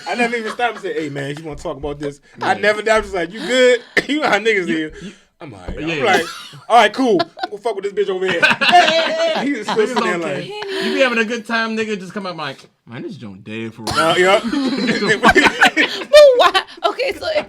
I never even stop and say, hey man, you want to talk about this? I never. I was just like, you good? You know how niggas is. I'm all right. I'm Yeah. like, all right, cool. We'll fuck with this bitch over here. Hey. He's still sitting there like, You be having a good time, nigga. Just come out like, man, this joint dead for real. yeah. But why? Okay, so if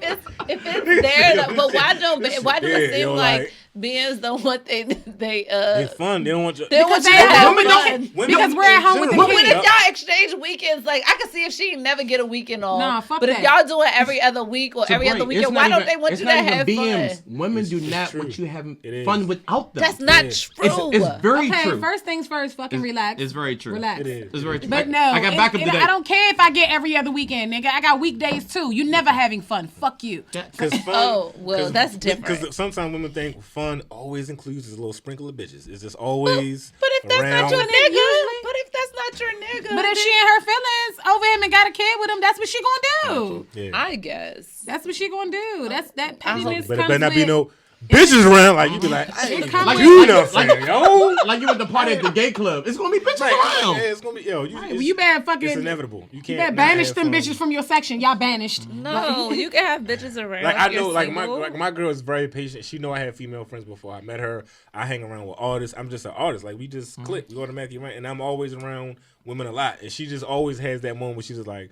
it's there, but why do it seem like beings don't want they It's fun. They don't want you. they want you to Because have women fun? don't- because we're at home with the But kids. when if y'all exchange weekends. Like, I can see if she never get a weekend off. Nah, fuck but that. if y'all doing every other week or every other weekend, why don't they want you to have fun? Women do not want you having fun without them. That's not true. It's very true. First things first, fucking relax. It's very true. Relax. It is. It's very true. But no, I got backup today. I don't care if I get every other weekend, nigga. I got weekdays too. You never having fun. Fuck you. That's different. Because sometimes women think fun always includes a little sprinkle of bitches. It's just always. But if that's not your nigga, usually. but if that's not your nigga, But if she in her feelings over him and got a kid with him, that's what she gonna do. Yeah. I guess That's what she gonna do. That pettiness But it comes better not with, be no bitches around. Like you be like, hey, It come like with- you know what I'm saying, yo. Like you at the party at the gay club. It's gonna be bitches around. Yeah, it's gonna be yo. You better fucking. It's inevitable. You can't. You better not banish have them fun. bitches from your section. Y'all banished. no. You can have bitches around. Like if I you're know, like single. my girl is very patient. She know I had female friends before I met her. I hang around with artists. I'm just an artist. Like we just click. We automatically right, and I'm always around women a lot. And she just always has that moment where she's just like,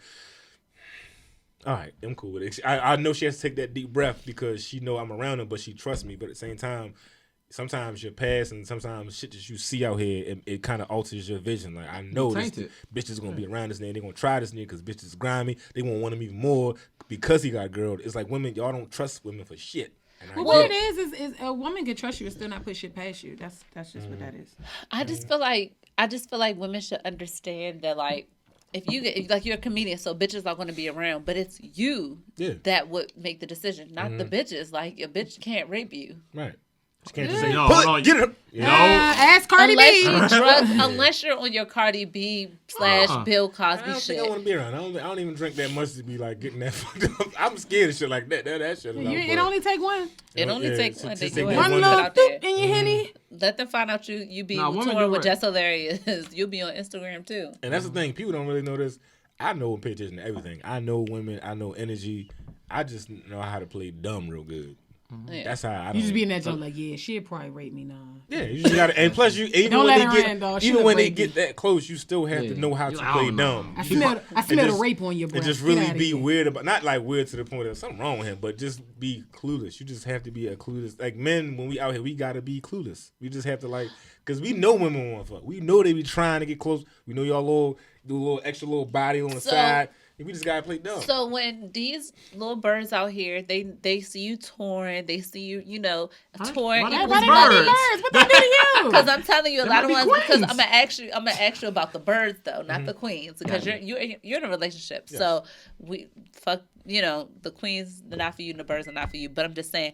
all right, I'm cool with it. I know she has to take that deep breath because she know I'm around her, but she trusts me. But at the same time, sometimes your past and sometimes shit that you see out here, it kind of alters your vision. Like I know this bitch is gonna be around this nigga. They're gonna try this nigga because bitch is grimy. They won't want him even more because he got a girl. It's like women, y'all don't trust women for shit. Well, what it is a woman can trust you and still not put shit past you. That's just what that is. I just feel like women should understand that, like, if you get, like, you're a comedian, so bitches are going to be around, but it's you that would make the decision, not the bitches. Like, a bitch can't rape you. Right. She can't just say, get it. No. Ask Cardi B. Unless you're on your Cardi B / Bill Cosby I don't shit. think I want to be around. I don't even drink that much to be like getting that fucked up. I'm scared of shit like that. That shit. It only take one. It only takes one. They go ahead One and put it little out there. doop in your henny. Let them find out you be women touring do with it. Jess Hilarious. You'll be on Instagram too. And that's the thing. People don't really know this. I know and pay attention to everything. I know women. I know energy. I just know how to play dumb real good. Yeah. That's how I don't. You just be in that joke like, yeah, she'd probably rape me now. Yeah, you just gotta. And plus, you even Don't when let they her in, dog. She even would when they rape get that close, you still have to know how to play dumb. I smell the rape on your breath. And just really be weird about, not like weird to the point that something wrong with him, but just be clueless. You just have to be a clueless. Like men, when we out here, we gotta be clueless. We just have to because we know women want to fuck. We know they be trying to get close. We know y'all do a little extra little body on the side. We just gotta play dumb. So when these little birds out here, they see you touring, they see you, touring. Why they birds? What they do to you? Because I'm telling you, a lot of ones. queens. Because I'm gonna ask you about the birds though, not the queens, because you're in a relationship. Yes. So we fuck. The queens are not for you and the birds are not for you. But I'm just saying,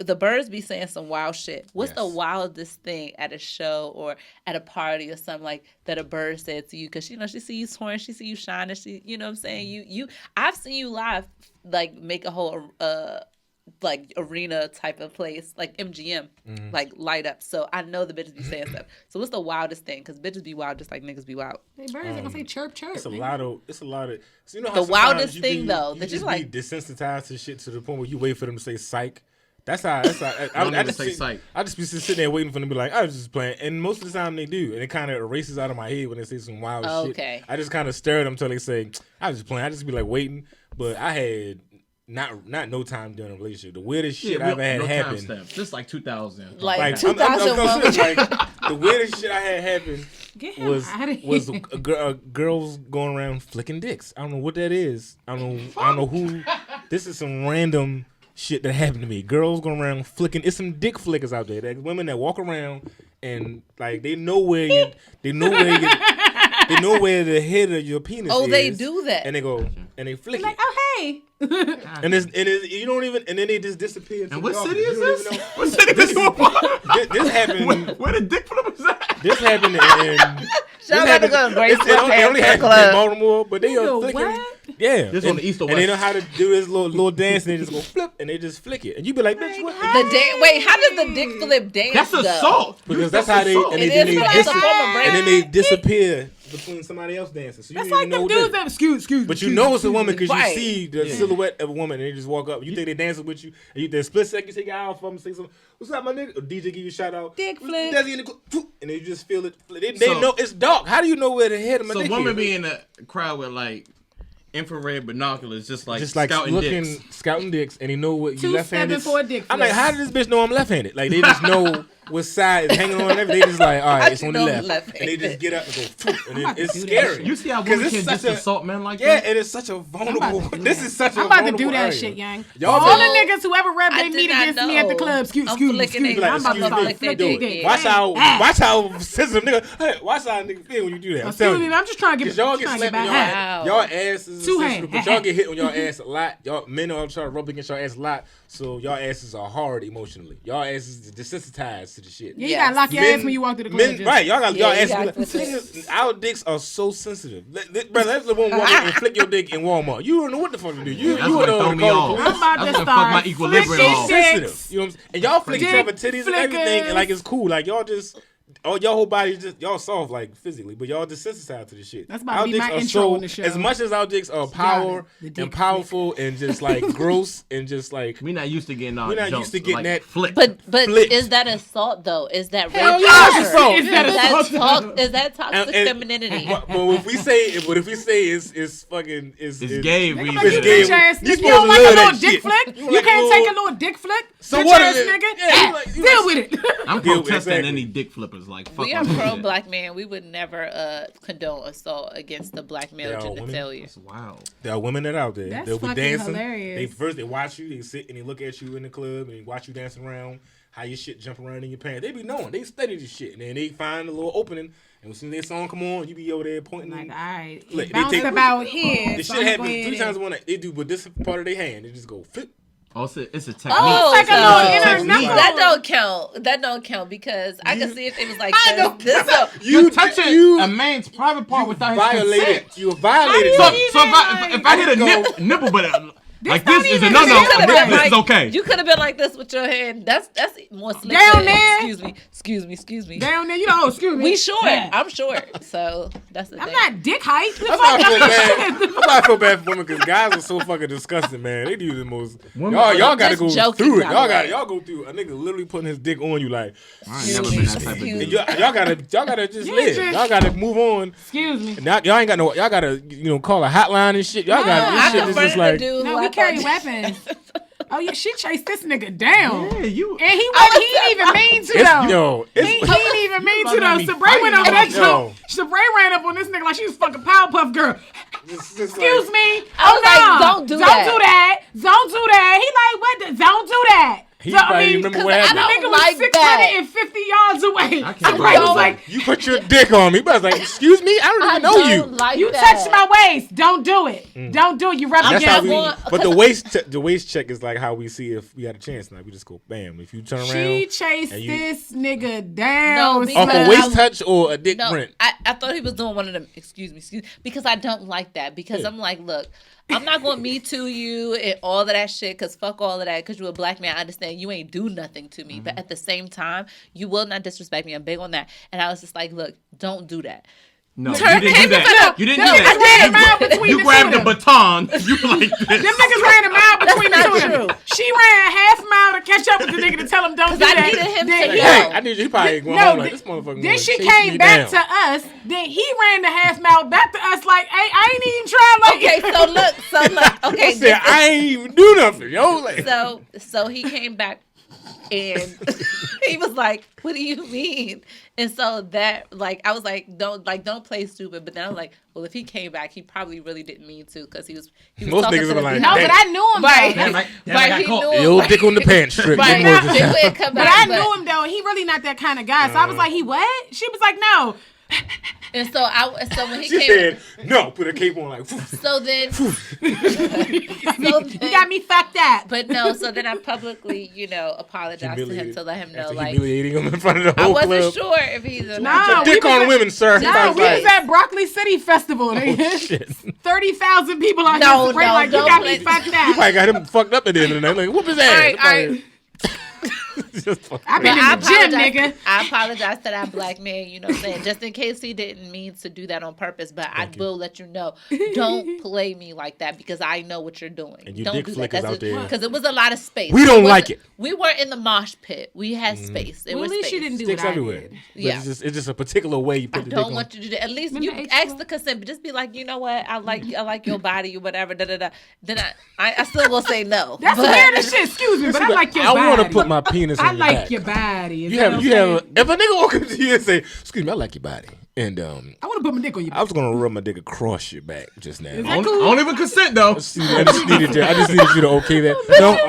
the birds be saying some wild shit. What's the wildest thing at a show or at a party or something like that a bird said to you? Because she see you touring, she see you shining, you know what I'm saying? I've seen you live, like make a whole like arena type of place, like MGM, like light up. So I know the bitches be saying stuff. So what's the wildest thing? Because bitches be wild just like niggas be wild. Hey, birds are gonna say chirp chirp. It's a lot of. So you know how the wildest thing be, though you that just you like be desensitized to shit to the point where you wait for them to say psych. That's how. I just say psych. I just be sitting there waiting for them to be like, I was just playing, and most of the time they do, and it kind of erases out of my head when they say some wild shit. I just kind of stare at them until they say, I was just playing. I just be like waiting, but I had. Not no time during a relationship. The weirdest shit I ever had happen. Just like 2000. Like 2001. The weirdest shit I had happen was girls going around flicking dicks. I don't know what that is. I don't know who. This is some random shit that happened to me. Girls going around flicking. It's some dick flickers out there. There's women that walk around and like they know where the head of your penis is. Oh, they do that. And they go and they flick it. Like, oh hey. and you don't even, and then they just disappear. And what city is this? What city is this? This happened. Where the dick flip is at? This happened in. It only happened in Baltimore, but they are flicking. Yeah, this on the east or west. And they know how to do this little dance, and they just go flip, and they just flick it, and you be like, bitch, what? Wait, how does the dick flip dance? That's assault. Because that's how they, and then they disappear between somebody else dancing. So you that's don't like even them know dudes that excuse. But you know it's a woman because you see the silhouette of a woman, and they just walk up. You think they dancing with you, and you then split second, you take your eye off them, say something. What's up, my nigga? Or DJ give you a shout out. Dick flip. Desi in the club, and they just feel it. They know it's dark. How do you know where the head of my dick is? So women be in a crowd with like infrared binoculars, just like scouting dicks, and they know what you left-handed. 2-7 for a dick flip. I'm like, how did this bitch know I'm left-handed? Like they just know. what side is hanging on everything. They just like, all right, it's on the on left. And they just get up and go, poof, and then it's do that scary. shit. You see how women can just assault men like Yeah, that? and it's such a vulnerable. This is such a I'm about to vulnerable do that area. shit, young. Y'all All been- the niggas who ever rubbed I their did meat not against me at the know. club, excuse I'm me, flicking excuse me. it. I'm about to Excuse start me, flick do their it. dick. Watch how sensitive nigga. Hey, watch how nigga feel when you do that. I'm Excuse telling me, you. I'm just trying to Cause get y'all get trying to slapped in back. Wow. y'all ass is Two sensitive, hand. but y'all get hit on your ass a lot. Y'all men are trying to rub against your ass a lot, so y'all asses are hard emotionally. Y'all asses desensitized to the shit. Yeah, you gotta lock your ass when you walk through the club. Men, right? Y'all got y'all you asses. gotta Like, flip it. niggas, our dicks are so sensitive. Brother, let's let one walk in and flick your dick in Walmart. You don't know what the fuck to do. You That's don't gonna know throw to me call off. the I'm police. about That's to gonna fuck my start equilibrium flicking off. Sensitive. You know what I'm saying? And y'all flick each Dick other titties and everything, flickers. and like it's cool. Like y'all just. Oh, your whole body just y'all soft like physically, but y'all desensitized to the shit. That's about to Our be dicks my are intro so, on the show. As much as our dicks are power The dick and powerful and just like gross and just like We not used to getting We're not used to getting like, that- flipped. But Flipped. is that assault though? Is that Hell rape? yeah, it's assault. Is that assault? Is that toxic And- femininity? But if we say it's fucking It's gay. Nigga, We like you It's gay. bitch ass You nigga. You supposed don't to like a love little that dick shit. flick? You You like can't a take little- a little dick flick? So Bitch what ass is it? nigga? Yeah, you like- you Deal like- with it. I'm Deal with- protesting exactly. any dick flippers. Like fuck. We are off with pro that. black man. We would never condone assault against the black male They are women. genitalia. That's wild. There are women that out there. That's They'll be fucking dancing. hilarious. They watch you. They sit and they look at you in the club and they watch you dancing around. How your shit jump around in your pants. They be knowing. They study this shit and then they find a little opening. And as soon as that song come on, you be over there pointing. Like, all right, Look, it they bounced take- about here. This so shit I'ma happens go ahead 3 times. and- One they do, but this part of their hand, they just go flip. Oh, it's a technique. Oh, It's like a so- little inner Technique. knuckle. That don't count. That don't count because I can see if it was like this. You touching a man's private part without his violated. consent. You violated. So, me. so if I hit a nipple, but like this not is a even- no-no, this and could've this is okay. You could have been like this with your hand. That's more slick. Down than- there? Excuse me. Down there, you know, excuse me. We short. Yeah. I'm short. So that's the I'm thing. not dick height. That's why I feel bad. That's why I feel bad for women because guys are so fucking disgusting, man. They do the most. Women Y'all are gotta just go joking, through it. by Y'all the way. y'all go through. A nigga literally putting his dick on you like. I ain't never been that type of Excuse And dude. y'all gotta just You live. just- Y'all gotta move on. Excuse me. Now, y'all ain't got no. Y'all gotta call a hotline and shit. Y'all got I this shit is confronted just the like. dude No, who we I carry thought- weapons. Oh yeah, she chased this nigga down. Yeah, you. And he ain't even mean to It's, though. yo, He it's, ain't even mean to about though. to be Sabrae went over that fighting on joke. Sabrae ran up on this nigga like she was fucking Powerpuff Girl. Excuse me. I was like, no. don't do that. Don't do that. Don't do that. He like, what the? Don't do that. He So, probably remember what the happened. nigga was like 650 yards away. I can't Sabrae was believe like, You put your dick on me. But I was like, excuse me, I don't even know you. Like you that. touched my waist. Don't do it. Don't do it. You rub I'm That's against how not we. me. going- But the waist check is like how we see if we got a chance. Like we just go bam. If you turn around, She chased and you- this nigga down. No, because off a I- waist touch or a dick No, print. I thought he was doing one of them. Excuse me, because I don't like that. Because Yeah. I'm like, look, I'm not going to me too you and all of that shit. Because fuck all of that. Because you're a black man, I understand you ain't do nothing to me. But at the same time, you will not disrespect me. I'm big on that. And I was just like, look, don't do that. No, you Turn didn't do him that. up. You didn't Them do niggas ran a mile that. between You the grabbed two the of them. baton. You like this. Them niggas ran a mile between the not two of them. true. She ran a half mile to catch up with the nigga to tell him don't do Because I that. needed him Then to he- know. Hey, I need you. He probably going home like this motherfucker. Then gonna she chase came me back down. to us. Then he ran the half mile back to us like, hey, I ain't even trying like Okay, so look. Okay, He said, I ain't even do nothing, yo. Like, so he came back and he was like, what do you mean? And so that, like, I was like, don't play stupid. But then I was like, well, if he came back, he probably really didn't mean to because he was Most talking niggas to were the like, dude. No, Damn. but I knew him Right. though. Damn, I Right, got he caught. knew the old dick on the pants strip. Right. Them boys He just- wouldn't come But back, I knew him though. He really not that kind of guy. So I was like, he what? She was like, no. And so when he She came, said, no, put a cape on like, so then, You got me fucked up. but no, so then I publicly, apologized to him to let him know, After like, humiliating him in front of the I whole wasn't club. sure if he's a Nah, we Dick was on at- women, sir. He No, probably we like, was at Broccoli City Festival. shit. 30,000 people out No, here. Sabrae no, like, you don't got play- me fucked You up. probably got him fucked up at the end of the night. Like, whoop his ass. All right. Just fucking I've been But in the gym, nigga. I apologize to that black man, you know what I'm saying? Just in case he didn't mean to do that on purpose, but I will let you know. Don't play me like that because I know what you're doing. And you don't dick do flickers that. out there. Because it was a lot of space. We don't wasn't- like it. We weren't in the mosh pit. We had space. It Well, was at least space. you didn't do Sticks what I everywhere. did. But Yeah. it's just a particular way you I put the dick don't on. want you to do that. At least Remember you H2O? ask the consent, but just be like, you know what? I like your body or whatever. Da da da. Then I still will say no. That's but, weird as shit. Excuse me, but I like your I body. want to put my penis I your like back. your body. You have if a nigga walk up to you and say, "Excuse me, I like your body," and I want to put my dick on your back. I was gonna rub my dick across your back just now. Is I that don't, cool? I don't even consent though. I just needed you to okay that.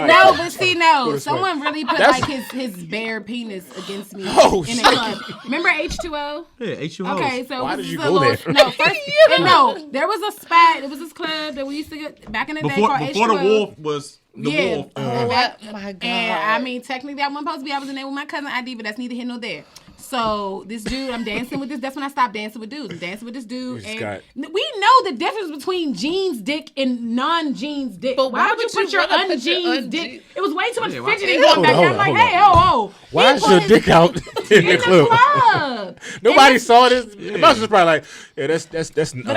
No, but see, no. Someone really put That's- like his bare penis against me Oh, in a shit. club. Remember H2O? Yeah, H2O. Okay, so Why it did was you a go little, there? No, first, no, there was a spot. It was this club that we used to get back in the day before called before H2O. the wolf was the Yeah. wolf. Oh my God. And I mean, technically, I wasn't supposed to be. I was in there with my cousin ID, but that's neither here nor there. So this dude, I'm dancing with this. That's when I stopped dancing with dudes. I'm dancing with this dude, just and got- we know the difference between jeans dick and non-jeans dick. But why would you would you put your wanna put your unjeans dick? unjeans- It was way too much Yeah, why- fidgeting going back there. I'm like, hold hey, on. Why is your dick out in the in the club? club? Nobody saw this. The boss was probably like, "Yeah, that's But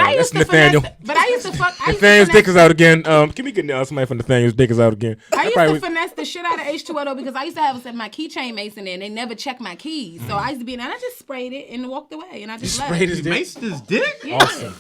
I used that's to Nathaniel. finesse. But I used to fuck. I used to Nathaniel's dick finesse- is out again. Can we get somebody from Nathaniel's dick is out again? I used Probably- to finesse the shit out of H2O though because I used to have my keychain mace in there and they never checked my keys. So I used to be in there and I just sprayed it and walked away and I You just sprayed left. his He dick. maced his dick? Awesome.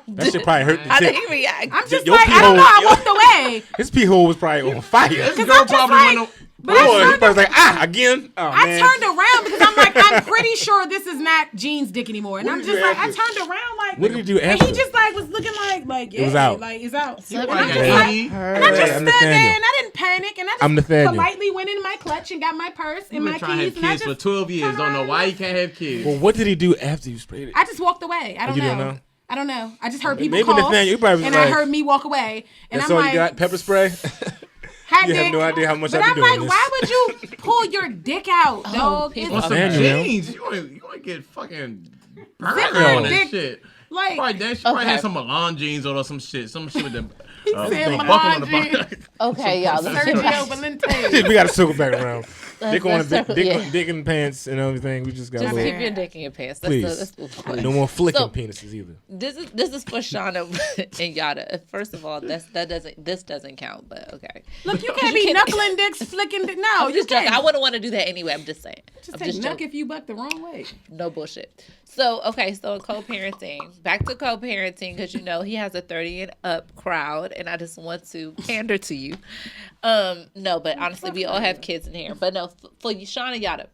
That shit probably hurt How the did dick. he react? I'm just Your like, I don't know. I pee-hole- walked away. His pee hole was probably on fire. This Cause girl I'm just probably like, went but I Boy, he turned, probably was like, again? Oh, I man. turned around because I'm like, I'm pretty sure this is not Jean's dick anymore. And What I'm did just you like, I after? turned around like, What did he do and after? he just like was looking like, yeah, was out. like it's out. So And like I'm just a like, baby. and I just I'm stood there Nathaniel. and I didn't panic and I I'm just Nathaniel. politely went in my clutch and got my purse and You've my been trying to keys have and I kids for just 12 years. Don't know why you can't have kids. Well, what did he do after you sprayed it? I just walked away. I don't You know. don't know? I don't know. I just heard people Maybe cough, Nathaniel, you probably was and like, I heard me walk away, and That's I'm all like, you got? Pepper spray? hot You have dick. no idea how much But I be I'm doing like, this. why would you pull your dick out, dog? people. On It's some Nathaniel. jeans. You ain't get fucking burned Zip on my that dick. shit. like, Probably, she probably Okay. had some Milan jeans or some shit. Some shit with the said big Milan buckle on the jeans. bottom. Okay, y'all. Sergio Valente. We got to circle back around. Dick on let's the circle- dick, yeah. dick in the pants and everything. We just got Just a little. Keep your dick in your pants. Please. That's the No more flicking So- penises either. This is for Shauna and Yatta. First of all, this doesn't count, but okay. Look, you can't be knuckling dicks, flicking dick. No, I'm you just joking. can't. I wouldn't want to do that anyway. I'm just saying. Just I'm take just knuck joking. if you buck the wrong way. No bullshit. So, okay, so co-parenting. Back to co-parenting because, he has a 30 and up crowd, and I just want to pander to you. No, but honestly, we all have kids in here. But no, for you, Shauna Yatta,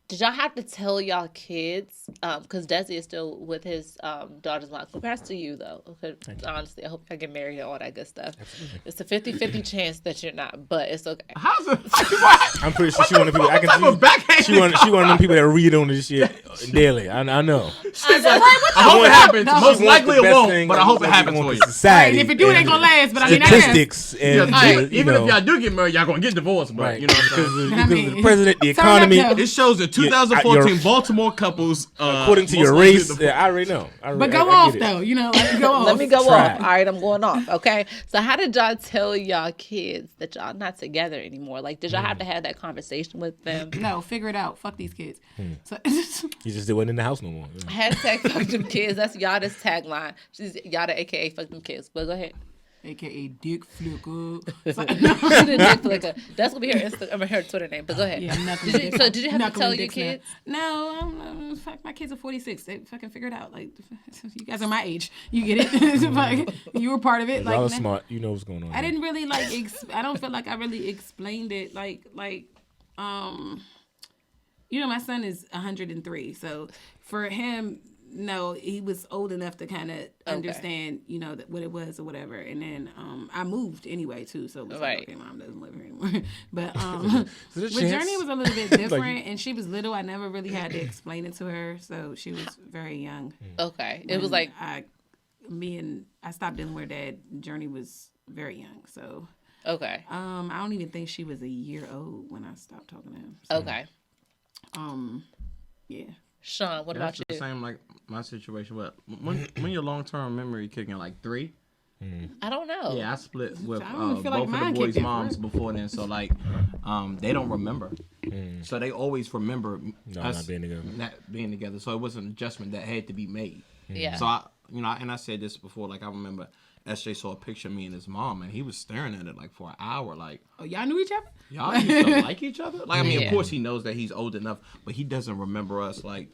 did y'all have to tell y'all kids, because Desi is still with his daughter's mom. Congrats to you, though. Okay, honestly, I hope I get married and all that good stuff. Absolutely. It's a 50-50 chance that you're not, but it's okay. How's it? What? I'm pretty sure she one of the people I What type of can backhand see. She one of them people that read on this shit daily. I know. She's like, I hope it happens. No. Most She wants likely the it best won't, thing but I hope it we happens want for you. for Society. Right, if it do, it ain't and gonna last. But I mean, I guess. statistics and Even if y'all do get married, y'all gonna get divorced. But right you know what I'm saying? because I of the mean, president, the turn up, economy. though. It shows that 2014 your- Baltimore couples, According to most your likely race, divorced. yeah, I already know. But go I off, get it. though. Go off. Let me go Try. off. All right, I'm going off. Okay. So how did y'all tell y'all kids that y'all not together anymore? Like, did y'all have to have that conversation with them? No, figure it out. Fuck these kids. So, You just wasn't in the house no more. Yeah. Hashtag fuck them kids. That's Yatta's tagline. She's Yatta, aka fuck them kids. But go ahead. AKA dick flicker. She the dick flicker. That's gonna be her Twitter name. But go ahead. Yeah, knuckling Did you, dicks. so did you have to Knuckling tell your dicks now. kids? No, fuck, my kids are 46. They fucking figure it out. Like, you guys are my age. You get it? Like, you were part of it. Y'all are Like, smart. You know what's going on. I didn't really like. I don't feel like I really explained it. Like, my son is 103, so for him, no, he was old enough to kind of understand, what it was or whatever. And then I moved anyway too, so it was Right. like, okay, mom doesn't live here anymore. But There's a with chance. Journey was a little bit different, and she was little. I never really had to explain it to her, so she was very young. Okay. It was When like I stopped dealing with her dad. Journey was very young, so. okay. I don't even think she was a year old when I stopped talking to him. So, Okay. yeah. Sean, what That's about the you? same like my situation. But when your long term memory kicking like 3. I don't know. Yeah, I split with I don't feel like both of mine the boys' kicked in, moms for real. before then. So like, they don't remember. So they always remember us not being together. not being together. So it was an adjustment that had to be made. Yeah. So I said this before. Like I remember SJ saw a picture of me and his mom, and he was staring at it like for an hour. Like, Oh, y'all knew each other? y'all used to like each other. Like I mean, Yeah. of course he knows that he's old enough, but he doesn't remember us like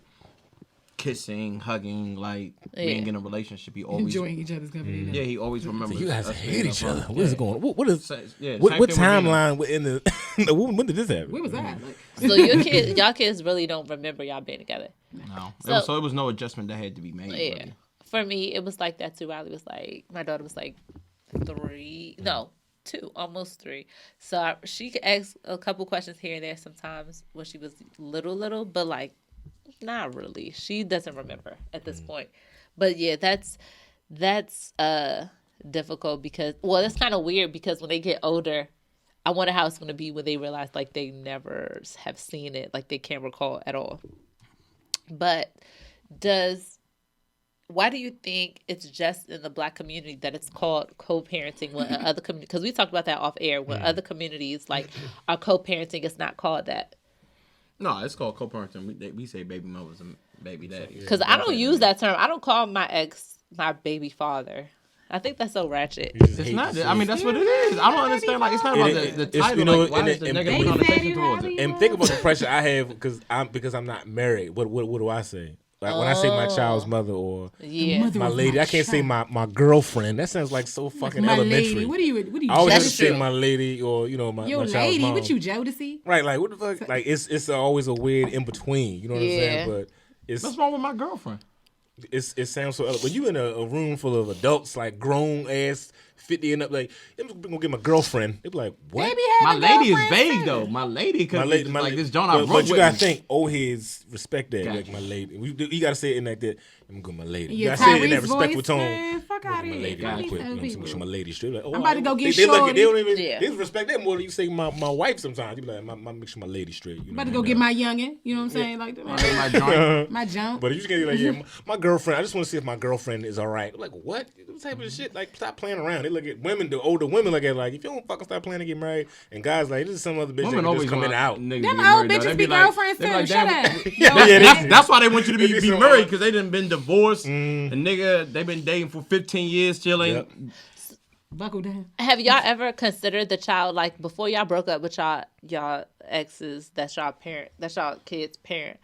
kissing, hugging, like being in a relationship. He always enjoying each other's company. Yeah, he always remembers. So you guys us hate being each up other. front. What is going on? What is? Yeah, What same thing with Nina. timeline in the? When did this happen? Where was that? Like, So y'all kids really don't remember y'all being together. No, So it was no adjustment that had to be made. yeah, Really. for me it was like that too. Riley was like, my daughter was like 2, almost 3. So she could ask a couple questions here and there sometimes when she was little, but like not really. She doesn't remember at this point. But yeah, that's difficult because it's kind of weird because when they get older, I wonder how it's going to be when they realize like they never have seen it, like they can't recall at all. But why do you think it's just in the Black community that it's called co-parenting when other communities, because we talked about that off air, when other communities like are co-parenting, it's not called that? No, it's called co-parenting. We say baby mothers and baby daddies. Because I don't use that term. I don't call my ex my baby father. I think that's so ratchet. It's not. I mean, that's what it is. I don't understand. Like, it's not about the title. You know, like, why is the negative and- connotation towards it? And think about the pressure I have because I'm not married. What do I say? Like when I say my child's mother or Yeah. my lady, I can't say my girlfriend. That sounds like so fucking my elementary. lady. What are you I always have to Jodeci? say my lady or my Your my child's lady, mom. what you Jodeci? Right, like what the fuck? Like it's always a weird in between. You know what I'm saying? But What's wrong with my girlfriend? it sounds so elegant. When you in a room full of adults, like grown ass 50 and up, like I'm gonna get my girlfriend. They be like, what? Baby My have a lady is girlfriend vague too. though. My lady, because like lady- this John I but wrote you with gotta me. think, old heads respect that, Gotcha. like my lady. You gotta say it in like that. I'm gonna go my lady. You Yeah, gotta say it in that Tyrese respectful voice, tone. man, fuck I'm gonna outta go my here. lady Got real these quick. other You know, people. I'm my lady straight. Like, oh, I'm about to go get they look at, shorty. they don't even Yeah. they respect that more than you say my wife sometimes. You be like, make sure my lady straight. You know I'm about to what go I mean? get my youngin. You know what I'm saying? Like My joint. my jump. But if you just get like, yeah, my girlfriend. I just want to see if my girlfriend is all right. I'm like, what? What type of shit? Like, stop playing around. They look at women. The older women look at it like, if you don't fucking stop playing to get married, and guys like, this is some other bitch that Women can always just come in and out. niggas Them get old married, though. bitches They be like- girlfriends they too. like, Shut damn, up. Yeah, That's why they want you to They be so married, hard. because they done been divorced. And nigga, they been dating for 15 years, chilling. Yep. Buckle down. Have y'all ever considered the child, like before y'all broke up with y'all exes, that's y'all kid's parent?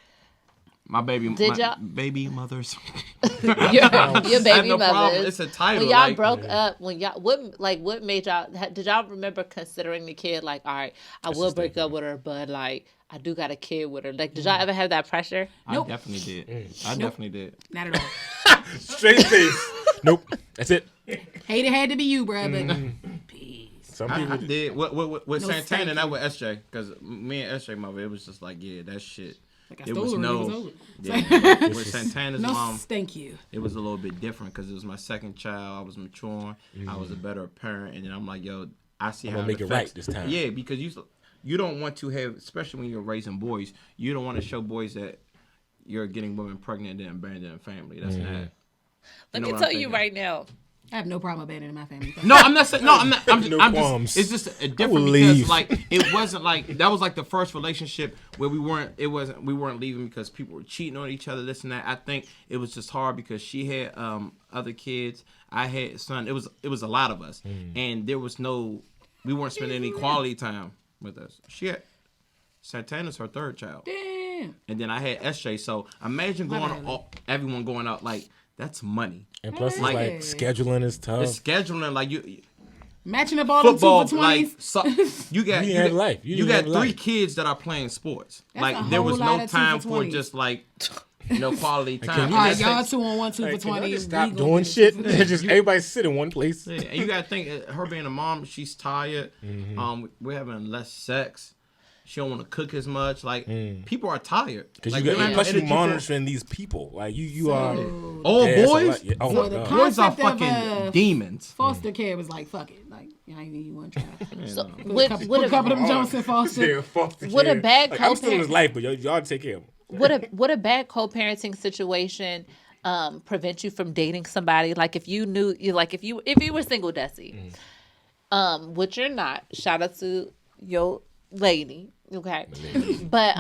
My baby, Did my y'all- baby mothers. Your I have baby no problem. mothers. It's a title. When y'all like, broke up, what made y'all? Did y'all remember considering the kid? Like, all right, I will break up with her, but like, I do got a kid with her. Like, did y'all ever have that pressure? I definitely did. I definitely did. Not at all. Straight face. Nope. That's it. Hate it had to be you, bruh, but peace. Some I people did. With No, Santana, thank and that you. with SJ, because me and SJ mother, it was just like, yeah, that shit. Like I It stole was her when it was no. over. Yeah, with Santana's No, mom, thank you. it was a little bit different because it was my second child. I was maturing. I was a better parent, and then I'm like, yo, I see how gonna make it affects- right this time. Yeah, because you don't want to have, especially when you're raising boys, you don't want to show boys that you're getting women pregnant and then abandoning family. That's not. Let know me what tell I'm you thinking? right now. I have no problem abandoning my family. No, I'm not saying. No, I'm not. I'm No just. qualms. It's just a I different will because leave. like it wasn't like that was like the first relationship where we weren't leaving because people were cheating on each other, this and that. I think it was just hard because she had other kids. I had son. It was a lot of us, and there was we weren't spending any quality time with us. She had Santana's her third child, Damn. and then I had SJ. So imagine everyone going out like that's money. and plus it's Like- like scheduling is tough. The scheduling like you. Matching up all them Football, 2 for 20s. like so, you got You you had got, life. you You got had 3 life. kids that are playing sports. That's Like a there whole was lot no of 2 time for for 20s. just like quality time. can you all right, just y'all 2 on 1, 2 Like, for can y'all 20. just stop We gonna doing get shit? 2 for 20. Just everybody sit in one place. Yeah, and you gotta think her being a mom, she's tired. We're having less sex. She don't want to cook as much. Like people are tired. Because like, you we don't got, have plus no you energy for- monitoring these people. Like you are. all Yeah, it's a boys. lot. Yeah. Oh So my the god. Boys are concept of, fucking demons. Foster care was like, fuck it. Like, I ain't need you one child. So, Put would a couple of them Jones in foster. Yeah, fuck the Would a kid. bad like, I'm still in his co-parent- life, but y'all take care of him. would a bad co-parenting situation prevent you from dating somebody? Like if you knew, if you were single, Desi, which you're not. Shout out to your lady, okay? But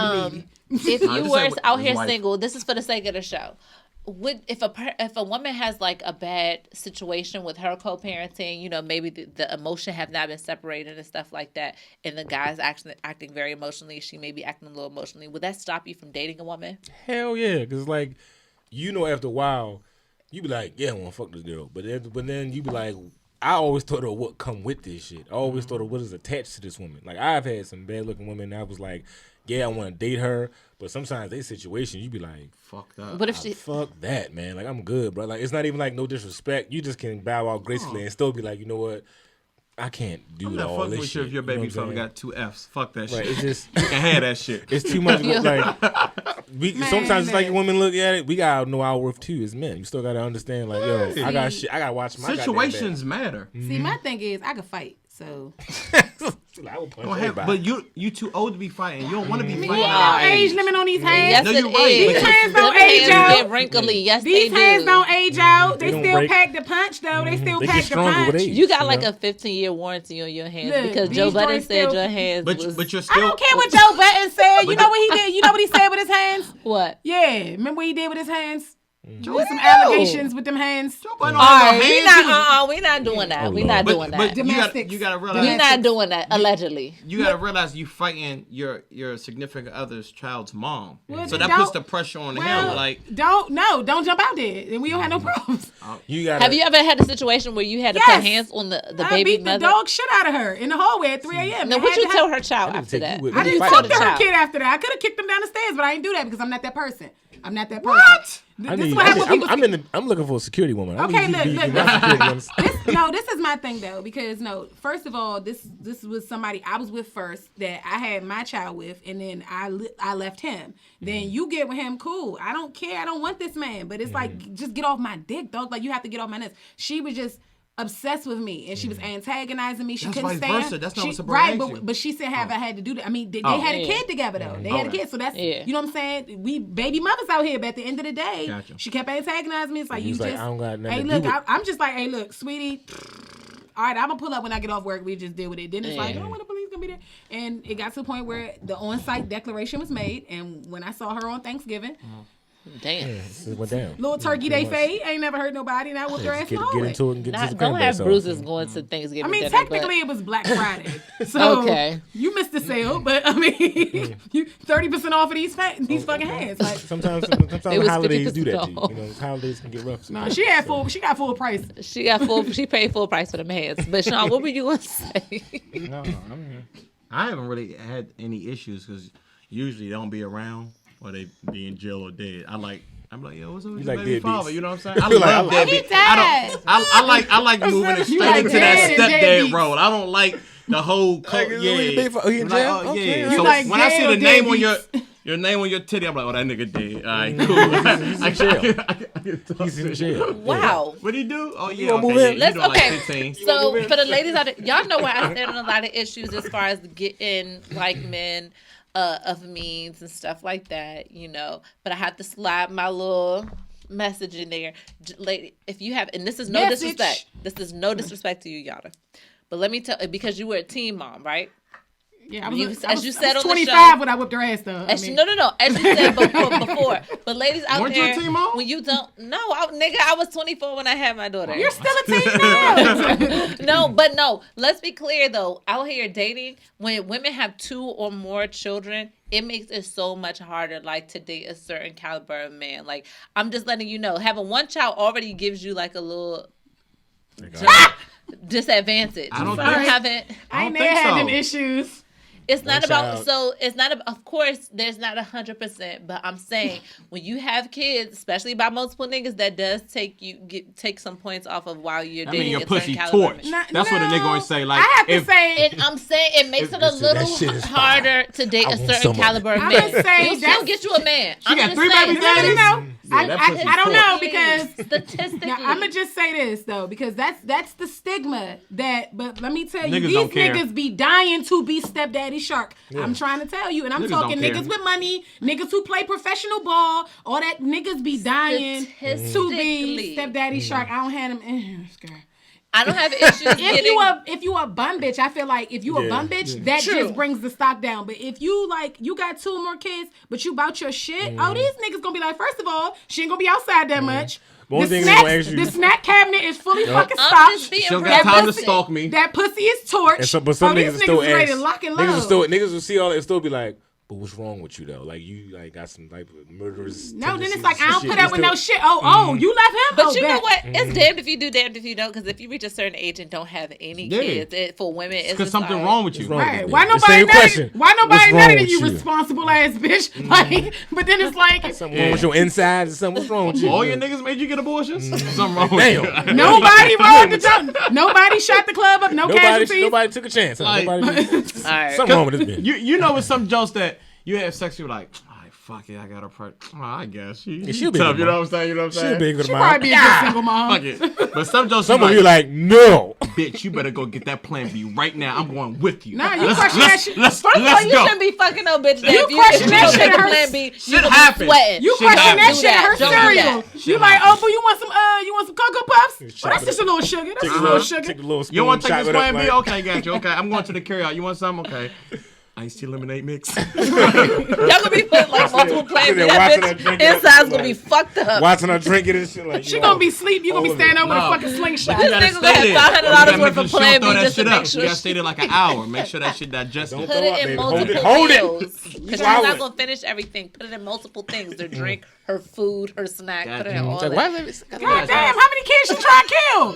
if Nah, you this were ain't out his here wife. single, this is for the sake of the show. If a woman has like a bad situation with her co-parenting, maybe the emotion have not been separated and stuff like that, and the guy's actually acting very emotionally, she may be acting a little emotionally, would that stop you from dating a woman? Hell yeah, because like you know, after a while, you be like, yeah, I want to fuck this girl. But then you be like, I always thought of what come with this shit. I always thought of what is attached to this woman. Like, I've had some bad looking women. I was like, yeah, I want to date her. But sometimes they situation, you be like, fucked up. What if she? Fuck that, man. Like, I'm good, bro. Like, it's not even like no disrespect. You just can bow out gracefully and still be like, you know what? I can't do I'm not all fucking this with shit. you if your baby father father got 2 Fs. Fuck that Right, shit. it's just You can have that shit. it's too much. Like sometimes it's like man. women look at it. We gotta know our worth too as men. You still gotta understand. Like, yo, Yeah. I got shit. I gotta watch my Situations matter. See, my thing is, I could fight. So I will punch Don't have, everybody. but you too old to be fighting. You don't want to be ain't fighting. no age limit on these hands. Yes, No, it you're right. is. These hands don't Them age hands out. get wrinkly. Yes, These they hands do. don't age out. They They don't still break. pack the punch though. They still They pack get the stronger punch. with age. You got like know? a 15-year warranty on your hands Look, because these Joe Budden joints said still- your hands But was you're I still. don't care what Joe Budden said. You know what he did? You know what he said with his hands? what? Yeah. Remember what he did with his hands? Joe With some Budden- allegations with them hands. Joe Budden All don't have right, no we hands. not. We not doing that. Oh, We Lord. not But doing that. Domestics. you gotta We realize. not doing that. Allegedly. You gotta realize you fighting your significant other's child's mom. Well, So then that puts don't- the pressure on him. Well, Like, don't jump out there, and we don't have no problems. You gotta. Have you ever had a situation where you had to Yes. put hands on the I baby beat the mother? dog shit out of her in the hallway at 3 a.m. Now, I what had you to tell have- her child I didn't after take that? you with I me. didn't Fight talk the to her child. kid after that. I could have kicked him down the stairs, but I didn't do that because I'm not that person. I'm not that person. What? This is what happens when people I'm looking for a security woman. I Okay, need you to look, be my security woman. This is my thing though, because first of all, this was somebody I was with first that I had my child with, and then I left him. Then you get with him, cool. I don't care. I don't want this man, but it's like, just get off my dick, dog. Like, you have to get off my nuts. She was just obsessed with me, and she was antagonizing me. She That's couldn't vice stand. versa. That's not what Sabrae right, asked you. but she said, "Have I had to do that?" I mean, they had a Yeah. kid together though. They had a Okay. kid, so that's Yeah. you know what I'm saying. We baby mothers out here, but at the end of the day, Gotcha. she kept antagonizing me. It's like, He you was like, just, I don't got nothing hey, to look, do with- I'm just like, hey, look, sweetie. All right, I'm gonna pull up when I get off work. We just deal with it. Then it's like, Yeah. oh, when the police gonna be there? And it got to the point where the on-site declaration was made. And when I saw her on Thanksgiving, Damn. It went down. little turkey day much. fade, ain't never hurt nobody, and I whooped her ass in Get the hallway. into it and get Not, this don't have sauce. bruises going to Thanksgiving I mean, dinner, technically it was Black Friday, so Okay. you missed the sale. But I mean, you 30% off of these fucking hands. Like, Sometimes It was holidays do that to you. off. You know, holidays can get rough. no, she got full price. but she paid full price for them hands. But Sean, what were you gonna say? No, I'm I haven't really had any issues because usually they don't be around or they be in jail or dead. I'm like, yo, what's up with You your like baby deadbeats. father? You know what I'm saying? I You're like, love I like- deadbeat. He died. I like moving it You straight like into that dead and stepdad deadbeats. role. I don't like the whole Like, yeah. he in I'm like, jail? oh, Okay. yeah. You So like when I see jail the name on deadbeats. your name on your titty, I'm like, oh, that nigga dead. All right, cool. He's in jail. I can talk He's in to jail. Wow. What he do? Oh yeah, gonna move okay, in? yeah, Let's you doing okay. like 15. So for the ladies out there, y'all know where I stand on a lot of issues as far as getting like men of means and stuff like that, you know. But I have to slide my little message in there, lady. If you have, and this is no Message. disrespect. This is no disrespect to you, Yatta. But let me tell, because you were a teen mom, right? Yeah, You- as you said on the 25 show- when I whipped her ass though. As no, as you said before. But ladies out Weren't you a there, teen mom? when you don't, no, I was 24 when I had my daughter. You're still a teen now. No. Let's be clear though. Out here dating, when women have 2 or more children, it makes it so much harder, like, to date a certain caliber of man. Like, I'm just letting you know, having one child already gives you like a little disadvantage. I don't You think- haven't. I ain't don't never think had so. them issues. It's not One about child. so it's not about, of course there's not 100%, but I'm saying when you have kids, especially by multiple niggas, that does take some points off of while you're I dating mean, your a certain pussy caliber of torch. man. That's what a nigga always say. Like, I have to if, say, And I'm saying it makes it a Listen, that little shit is harder to date I a want certain some of it. caliber of I'm man. just saying You'll still that's- get you a man. She got 3 baby no, daddies? that pussy I don't know torch. because Statistically, now, I'm gonna just say this though, because that's the stigma that. But let me tell you, Niggas these don't care. niggas be dying to be stepdaddy shark. I'm trying to tell you, and I'm Niggas talking don't care. niggas with money, niggas who play professional ball, all that niggas be dying to be Statistically. stepdaddy shark. I don't have them. I don't have issues getting. If you a bum bitch, I feel like if you a Yeah, bum bitch, yeah. that True. just brings the stock down. But if you like, you got 2 more kids, but you bout your shit, oh, these niggas gonna be like, first of all, she ain't gonna be outside that much. The only The thing snack, they gonna ask you- the snack cabinet is fully fucking I'm stocked. just being she don't real. got time to Listen, stalk me. That pussy is torched. And so, but some oh, these niggas will still ready to ask. lock and Niggas load. will still see all that and still be like, But what's wrong with you though? Like you like got some type of murderous. No, then it's tendencies like I and don't shit. put up You with no still- shit. Oh, you left him. But oh, you know bet. what? It's damned if you do, damned if you don't. Because if you reach a certain age and don't have any kids, for women, it's Because just something like, wrong with you. What's wrong Right. with Why me? The nobody same mad question. at, why nobody What's mad wrong at with you, you? responsible ass bitch? Like, but then it's like Something wrong with your insides or something? What's wrong with you? All your niggas made you get abortions? Something wrong with you. Damn. nobody robbed the jump. Nobody shot the club up. No casualties. Nobody took a chance. Huh? Like- Nobody all right. something wrong with this bitch. You know with some jokes that you have sex, you're like, fuck it, I got her part. Oh, I guess she's she'll be tough. a You good know what I'm saying? You know what I'm She'll saying? be a good She mom. probably be a good single mom. Fuck it. But some jokes, Some are of you like, no. bitch, you better go get that plan B right now. I'm going with you. Nah, you question that shit. Let's First of all, you go. shouldn't be fucking no bitch. That You if you question that don't shit take in a her- plan B, you shit gonna happens. be sweating. You Shit question that happens. shit in her Don't do that. cereal. Shit You like, happens. oh, but you want some Cocoa Puffs? Well, that's just a little sugar. That's just a little sugar. Take the little spoon, You want to take chop this it up plan B? like- Okay, got you. Okay, I'm going to the carryout. You want some? Okay. Iced tea lemonade mix. Y'all gonna be putting like multiple plans. Sitting there That watching her bitch drink it. inside's gonna be fucked up. Watching her drink it and shit like. She yo. gonna be asleep. You gonna be All of standing it. over with a No. fucking slingshot. You gotta nigga stay gonna there. have $500 You gotta worth make of sure she Plan don't B throw that just to shit make up. sure You gotta she- stay there like an hour. Make sure that shit digests. Don't Put throw it up, in baby. multiple Hold it. meals. Because she's Swallow not it. gonna finish everything. Put it in multiple things. Her drink, her food, her snack. Put it in all Like, that. why is it? God damn, how many kids she trying to kill?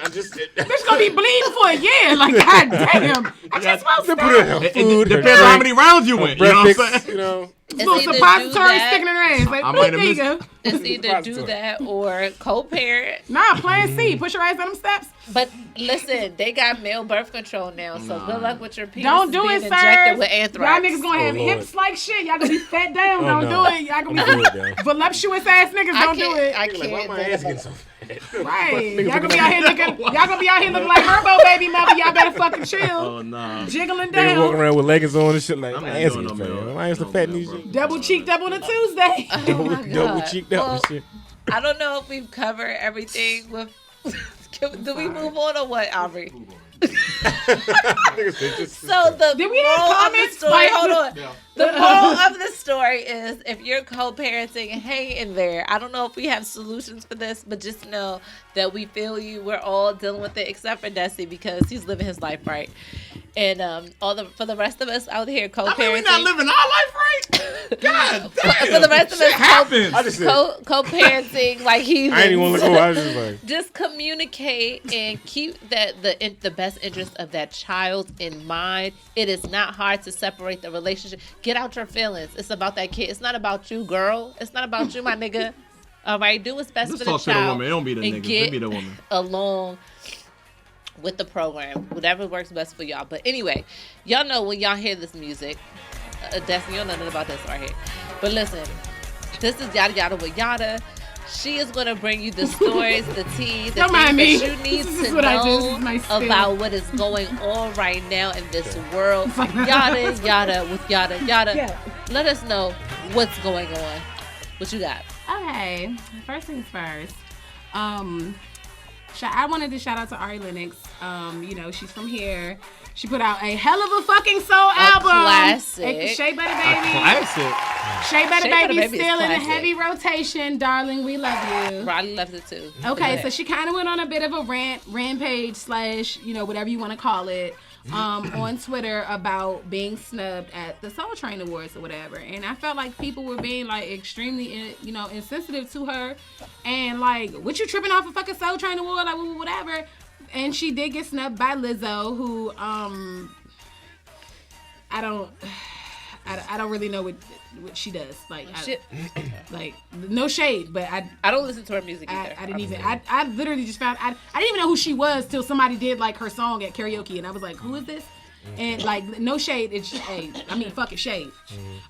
I just Bitch gonna be bleeding for a year. Like, god damn. I just want put it in stuff. her It food. her depends on how drink, many rounds you went. You know what I'm breakfast, saying? you know. It's Little either do suppository that- sticking in her ass. Like, I bloop, might have there you missed- go. It's either do that or co-parent. Nah, plan C. Push your ass down them steps. But listen, they got male birth control now, so good luck with your penis Don't do being it, injected sir. with Y'all anthrax. niggas gonna have Oh, Lord. hips like shit. Y'all gonna be fat down. Oh, Don't no. do it. Y'all gonna Don't do it, be though. voluptuous ass niggas. I Don't do can't. it. I Like, why can't. my ass getting so fat? Right. Y'all gonna be out here looking. Y'all gonna be out here looking like Herbo baby mother. Y'all better fucking chill. Oh no. Jiggling They walking down. around with leggings on and shit like. I'm My not ass doing getting no fat. meal. My ass the No fat meal, knees. bro. Double cheeked up on a Tuesday. Oh my Double God. cheeked up Well, and shit. I don't know if we've covered everything with. Do we move on or what, Aubrey? So the Did we have moral of the comments? story, Like- hold on. The moral of the story is if you're co-parenting, hang in there. I don't know if we have solutions for this, but just know that we feel you. We're all dealing with it except for Desi because he's living his life right. And for the rest of us out here co-parenting. I mean, we not living our life right. God damn. For the rest of Shit us happens. I just said, co-parenting like he's I ain't even want to go. I was just like, just communicate and keep the best interest of that child in mind. It is not hard to separate the relationship. Get out your feelings. It's about that kid. It's not about you, girl. It's not about you, my nigga. All right, do what's best Let's for the talk to the child. woman. It don't be the and niggas. get It be the woman. along with the program. Whatever works best for y'all. But anyway, y'all know when y'all hear this music, Destiny, you don't know nothing about this right here. But listen, this is Yadda Yadda with Yatta. She is going to bring you the stories, the tea, the Don't mind things me. that you need This is to what I do. This know is my spill. about what is going on right now in this world. Yadda Yadda with Yadda Yadda. Yeah. Let us know what's going on. What you got? Okay, first things first. I wanted to shout out to Ari Lennox. You know, she's from here. She put out a hell of a fucking soul album. classic. Shea Butter A Baby. classic. Shea Butter Shea Butter Baby Baby is still in a classic. heavy rotation, darling. We love you. Riley loves it too. Okay, so she kind of went on a bit of a rampage / whatever you want to call it, on Twitter about being snubbed at the Soul Train Awards or whatever. And I felt like people were being like extremely, insensitive to her, and like, what you tripping off a fucking Soul Train Award, like whatever. And she did get snubbed by Lizzo, who I don't really know what she does. Like, Shit. like no shade, but I don't listen to her music either. I didn't even. I literally just found. I didn't even know who she was till somebody did like her song at karaoke, and I was like, "Who is this?" And like, no shade. It's fucking shade.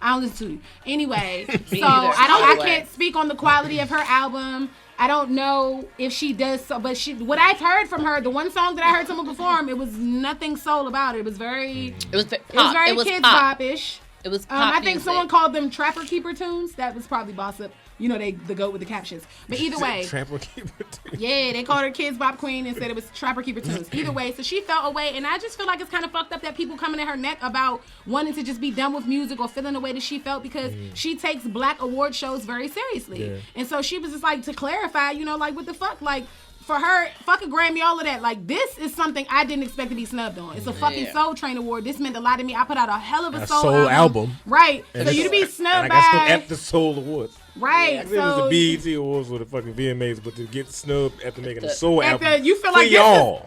I don't listen to you anyway. So either. I Anyway. can't speak on the quality of her album. I don't know if she does so, but what I've heard from her, the one song that I heard someone perform, it was nothing soul about it. It was very. It was pop. It was very It was kids pop. pop-ish. It was pop I think music. someone called them Trapper Keeper tunes. That was probably Boss Up. You know, they go with the captions. But either way, Trapper Keeper. yeah, they called her Kids Bop Queen and said it was Trapper Keeper tunes. Either way, so she felt away, and I just feel like it's kind of fucked up that people coming at her neck about wanting to just be done with music or feeling the way that she felt, because she takes Black award shows very seriously. Yeah. And so she was just like, to clarify, like, what the fuck, like, for her, fuck a Grammy, all of that. Like, this is something I didn't expect to be snubbed on. It's a fucking Soul Train award. This meant a lot to me. I put out a hell of a Soul album. Right. And so you to be snubbed and I got snubbed at the Soul Awards. Right. It was the BET Awards or the fucking VMAs, but to get snubbed after making a Soul album. You feel like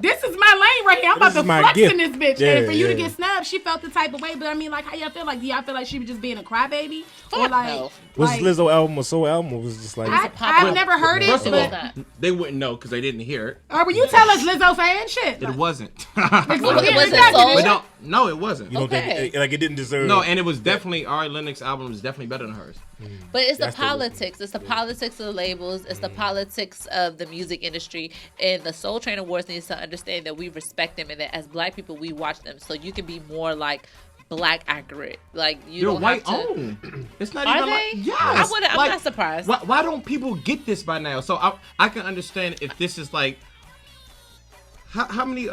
this is my lane right here. I'm about to flex in this bitch. Yeah, and for you to get snubbed, she felt the type of way. But I mean, like, how y'all feel? Like, do y'all feel like she was just being a crybaby? Or like, was Lizzo album a Soul album, or was it just like I've never heard it, First of but all, they wouldn't know because they didn't hear it. or will you tell us Lizzo fan shit? It wasn't. No, it wasn't. You don't think it didn't deserve? No, and it was definitely Ari Lennox album was definitely better than hers. But it's the politics. It's the politics of the labels. It's the politics of the music industry. And the Soul Train Awards needs to understand that we respect them and that as Black people we watch them so you can be more like Black accurate. Like you They're don't white have to. owned. It's not Are even they? like yes. I'm not surprised. Why don't people get this by now? So I can understand if this is like. How many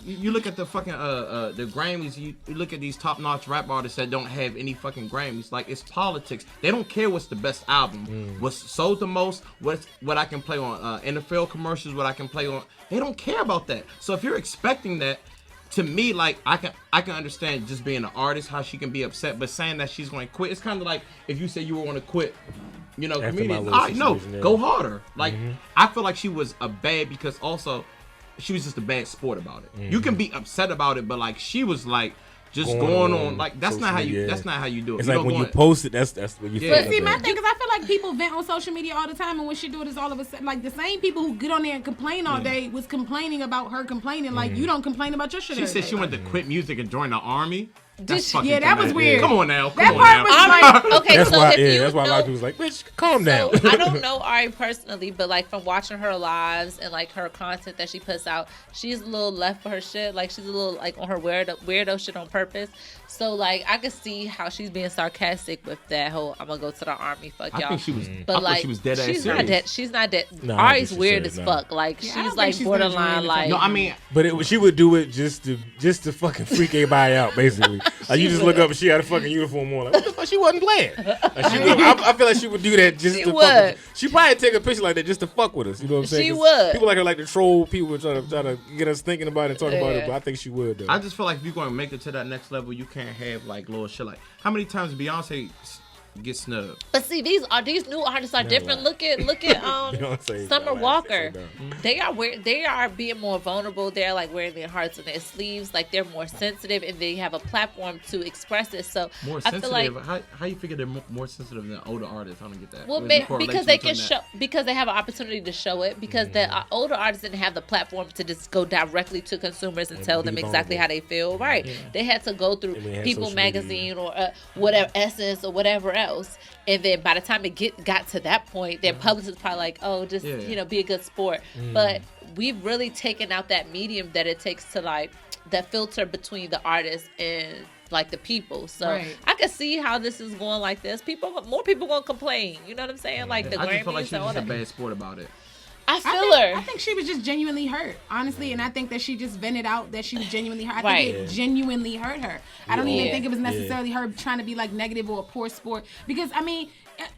you look at the fucking the Grammys, you look at these top notch rap artists that don't have any fucking Grammys. Like, it's politics. They don't care what's the best album, what's sold the most, what I can play on NFL commercials, what I can play on. They don't care about that. So if you're expecting that, to me, like, I can understand just being an artist how she can be upset, but saying that she's going to quit, it's kind of like if you say you were going to quit. You know, comedians. No, go harder. Like, I feel like she was a bad because also. She was just a bad sport about it. You can be upset about it, but like she was like just going on like that's not how you do it. It's like when you post it, that's what you feel. But see, my thing is I feel like people vent on social media all the time, and when she do it, it's all of a sudden like the same people who get on there and complain all day was complaining about her complaining. Like you don't complain about your shit. She said she wanted to quit music and join the army. That was weird. Come on now. That part was like, okay, that's so why, if you that's why a lot of people was like, bitch, calm down. I don't know Ari personally, but like from watching her lives and like her content that she puts out, she's a little left for her shit. Like she's a little like on her weirdo shit on purpose. So like I could see how she's being sarcastic with that whole "I'm gonna go to the army, fuck y'all." I think she was. But I thought she was dead ass serious. She's not dead. No, Ari's weird as fuck. Like she's like borderline. Like no, I mean, but she would do it just to fucking freak everybody out, basically. Like you just look up and she had a fucking uniform on. Like what the fuck? She wasn't playing. Like, I feel like she would do that just to fuck with us. She probably take a picture like that just to fuck with us. You know what I'm saying? She would. People like her like to troll people try to get us thinking about it and talking about it. But I think she would though. I just feel like if you're going to make it to that next level, you can't have like little shit like how many times Beyonce get snubbed? But see, these new artists are different. Look at Summer Walker. They are being more vulnerable. They're like wearing their hearts on their sleeves. Like they're more sensitive and they have a platform to express it. So more sensitive. I feel like how you figure they're more sensitive than older artists? I don't get that. Well, because they can show because they have an opportunity to show it because the older artists didn't have the platform to just go directly to consumers and tell them exactly how they feel. Right? Yeah. They had to go through People magazine or whatever Essence or whatever else. And then by the time it got to that point, their publicist probably like, oh, just be a good sport. But we've really taken out that medium that it takes to like that filter between the artist and like the people. So I can see how this is going like this. More people gonna complain. You know what I'm saying? Like the Grammys. I just feel like she's just a bad sport about it. I feel her. I think she was just genuinely hurt, honestly, and I think that she just vented out that she was genuinely hurt. I think it genuinely hurt her. I don't even think it was necessarily her trying to be like negative or a poor sport because I mean,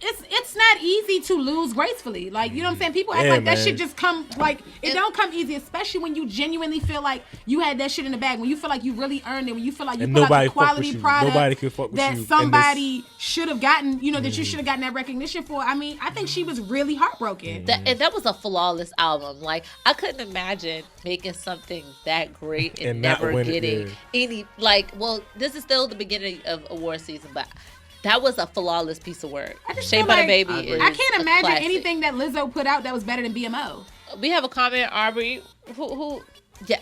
it's not easy to lose gracefully. Like you know what I'm saying? People act like that shit just come like it don't come easy, especially when you genuinely feel like you had that shit in the bag. When you feel like you really earned it. When you feel like you put out the quality product that somebody should have gotten. You know that you should have gotten that recognition for. I mean, I think she was really heartbroken. And that was a flawless album. Like I couldn't imagine making something that great and never getting any like. Well, this is still the beginning of award season, but. That was a flawless piece of work. Shea Butter Baby is I can't imagine anything that Lizzo put out that was better than BMO. We have a comment, Aubrey, who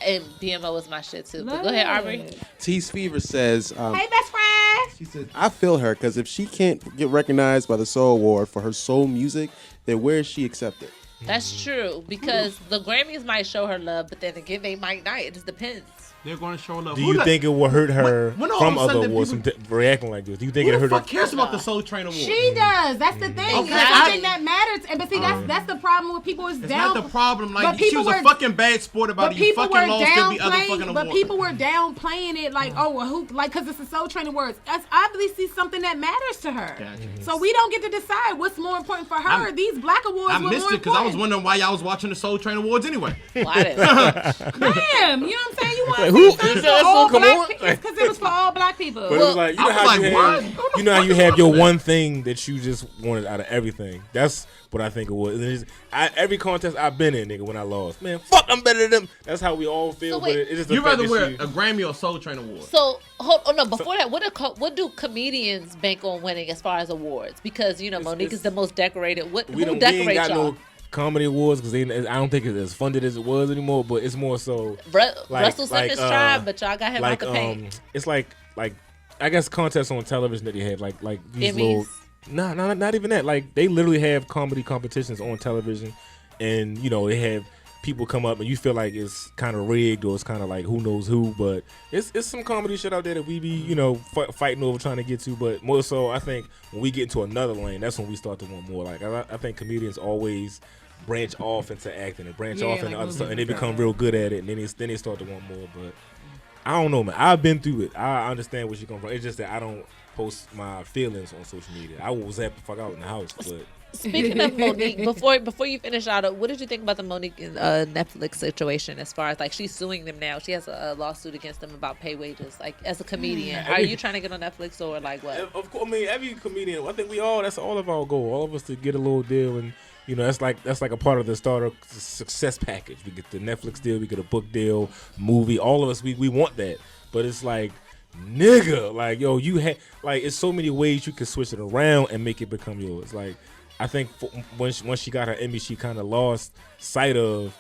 and BMO was my shit too. But go ahead, Aubrey. Tease Fever says, hey, best friend. She said, I feel her because if she can't get recognized by the Soul Award for her soul music, then where is she accepted? That's true because the Grammys might show her love, but then again, they might not. It just depends. They're going to show love. Do you think it will hurt her when all from of a sudden other the awards people- from reacting like this? Do you think Who it the hurt her? fuck cares about the Soul Train Award? She does. That's the thing. Okay, It's something that matters. And but see, that's the problem with people is It's down. not the problem. but Like, she people was a were- fucking bad sport about But it. You people were fucking lost. There'll be other fucking downplaying. awards. But people were downplaying it, like, oh, well, who, like, because it's a Soul Train Awards. That's obviously something that matters to her. Gotcha. So we don't get to decide what's more important for her. These black awards I were missed more it because I was important. wondering why y'all was watching the Soul Train Awards anyway. Well, I didn't know. Damn, you know what I'm saying? You want Like, to who- see something is for that all so come black on? people? It's because it was for all black people. But it was like, you know I was how like, you what? have, you know how you have your one thing that you just wanted out of everything. That's what I think it was. And it's, every contest I've been in, nigga, when I lost, man, fuck, I'm better than them. That's how we all feel. So but wait, it's just the You fact rather that wear she- a Grammy or a Soul Train Award? So before that, what do comedians bank on winning as far as awards? Because Monique is the most decorated. we Who ain't decorates got y'all? no comedy awards because I don't think it's as funded as it was anymore. But it's more so Russell Simmons tried, but y'all got him out the paint. It's like I guess contests on television that they have like these Emmys? little not even that, like they literally have comedy competitions on television, and they have people come up and you feel like it's kind of rigged or it's kind of like who knows who, but it's some comedy shit out there that we be fighting over trying to get to. But more so I think when we get into another lane, that's when we start to want more. Like I think comedians always branch off into acting and branch off into other stuff, and they become real good at it, and then they start to want more. But I don't know, man. I've been through it. I understand where she come from. It's just that I don't post my feelings on social media. I will zap the fuck out in the house. But Speaking of Monique, before you finish out, what did you think about the Monique Netflix situation? As far as like she's suing them now, she has a lawsuit against them about pay wages. Like as a comedian, are you trying to get on Netflix or like what? Of course, I mean every comedian. I think that's all of our goal. All of us to get a little deal, and that's like a part of the starter success package. We get the Netflix deal, we get a book deal, movie. All of us, we want that. But it's like, nigga, like yo, you had like it's so many ways you can switch it around and make it become yours. Like I think once she got her Emmy, she kind of lost sight of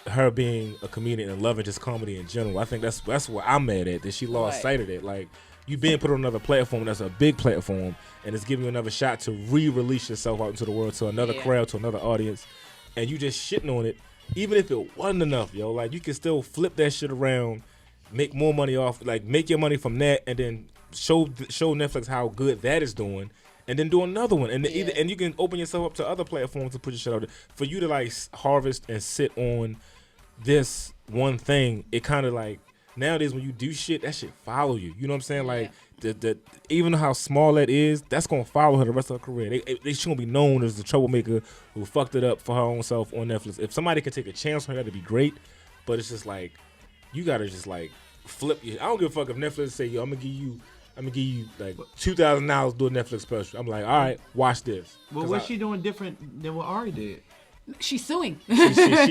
her being a comedian and loving just comedy in general. I think that's what I'm mad at, that she lost sight of that. Like you being put on another platform that's a big platform and it's giving you another shot to re-release yourself out into the world to another crowd, to another audience, and you just shitting on it, even if it wasn't enough, yo. Like you can still flip that shit around, make more money off, like make your money from that, and then show Netflix how good that is doing, and then do another one, and and you can open yourself up to other platforms to put your shit out there. For you to like harvest and sit on this one thing, it kind of like nowadays when you do shit, that shit follow you. You know what I'm saying? Like the even how small that is, that's gonna follow her the rest of her career. They shouldn't be known as the troublemaker who fucked it up for her own self on Netflix. If somebody can take a chance on her, that'd be great. But it's just like you gotta just like flip your. I don't give a fuck if Netflix say, yo, I'm gonna give you like $2,000 do a Netflix special. I'm like, all right, watch this. Well, what's she doing different than what Ari did? She's suing.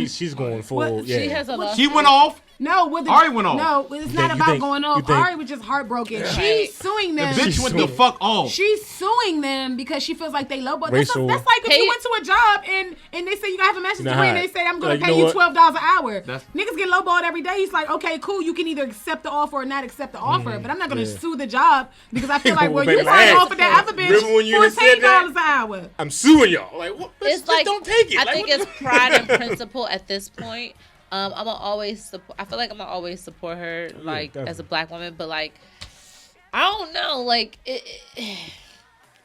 She's going full. Yeah. She has a lawsuit. She went off. No, Ari went off. No, it's not about going off. Ari was just heartbroken. She's suing The them. bitch went the fuck off. She's suing them because she feels like they lowball. That's Racial- like if you went to a job and they say you gotta have a master's degree and they say I'm gonna Like, pay you you know $12 an hour. That's- Niggas get lowballed every day. He's like, okay, cool. You can either accept the offer or not accept the offer, but I'm not gonna sue the job because I feel like, well, you signed off of that other bitch Remember when you said that? $14 an hour. I'm suing y'all. Like, what? It's Just like don't take it. I Like, think what it's pride and principle at this point. I'm gonna always support. I feel like I'm gonna always support her, like definitely. as a black woman. But like, I don't know, like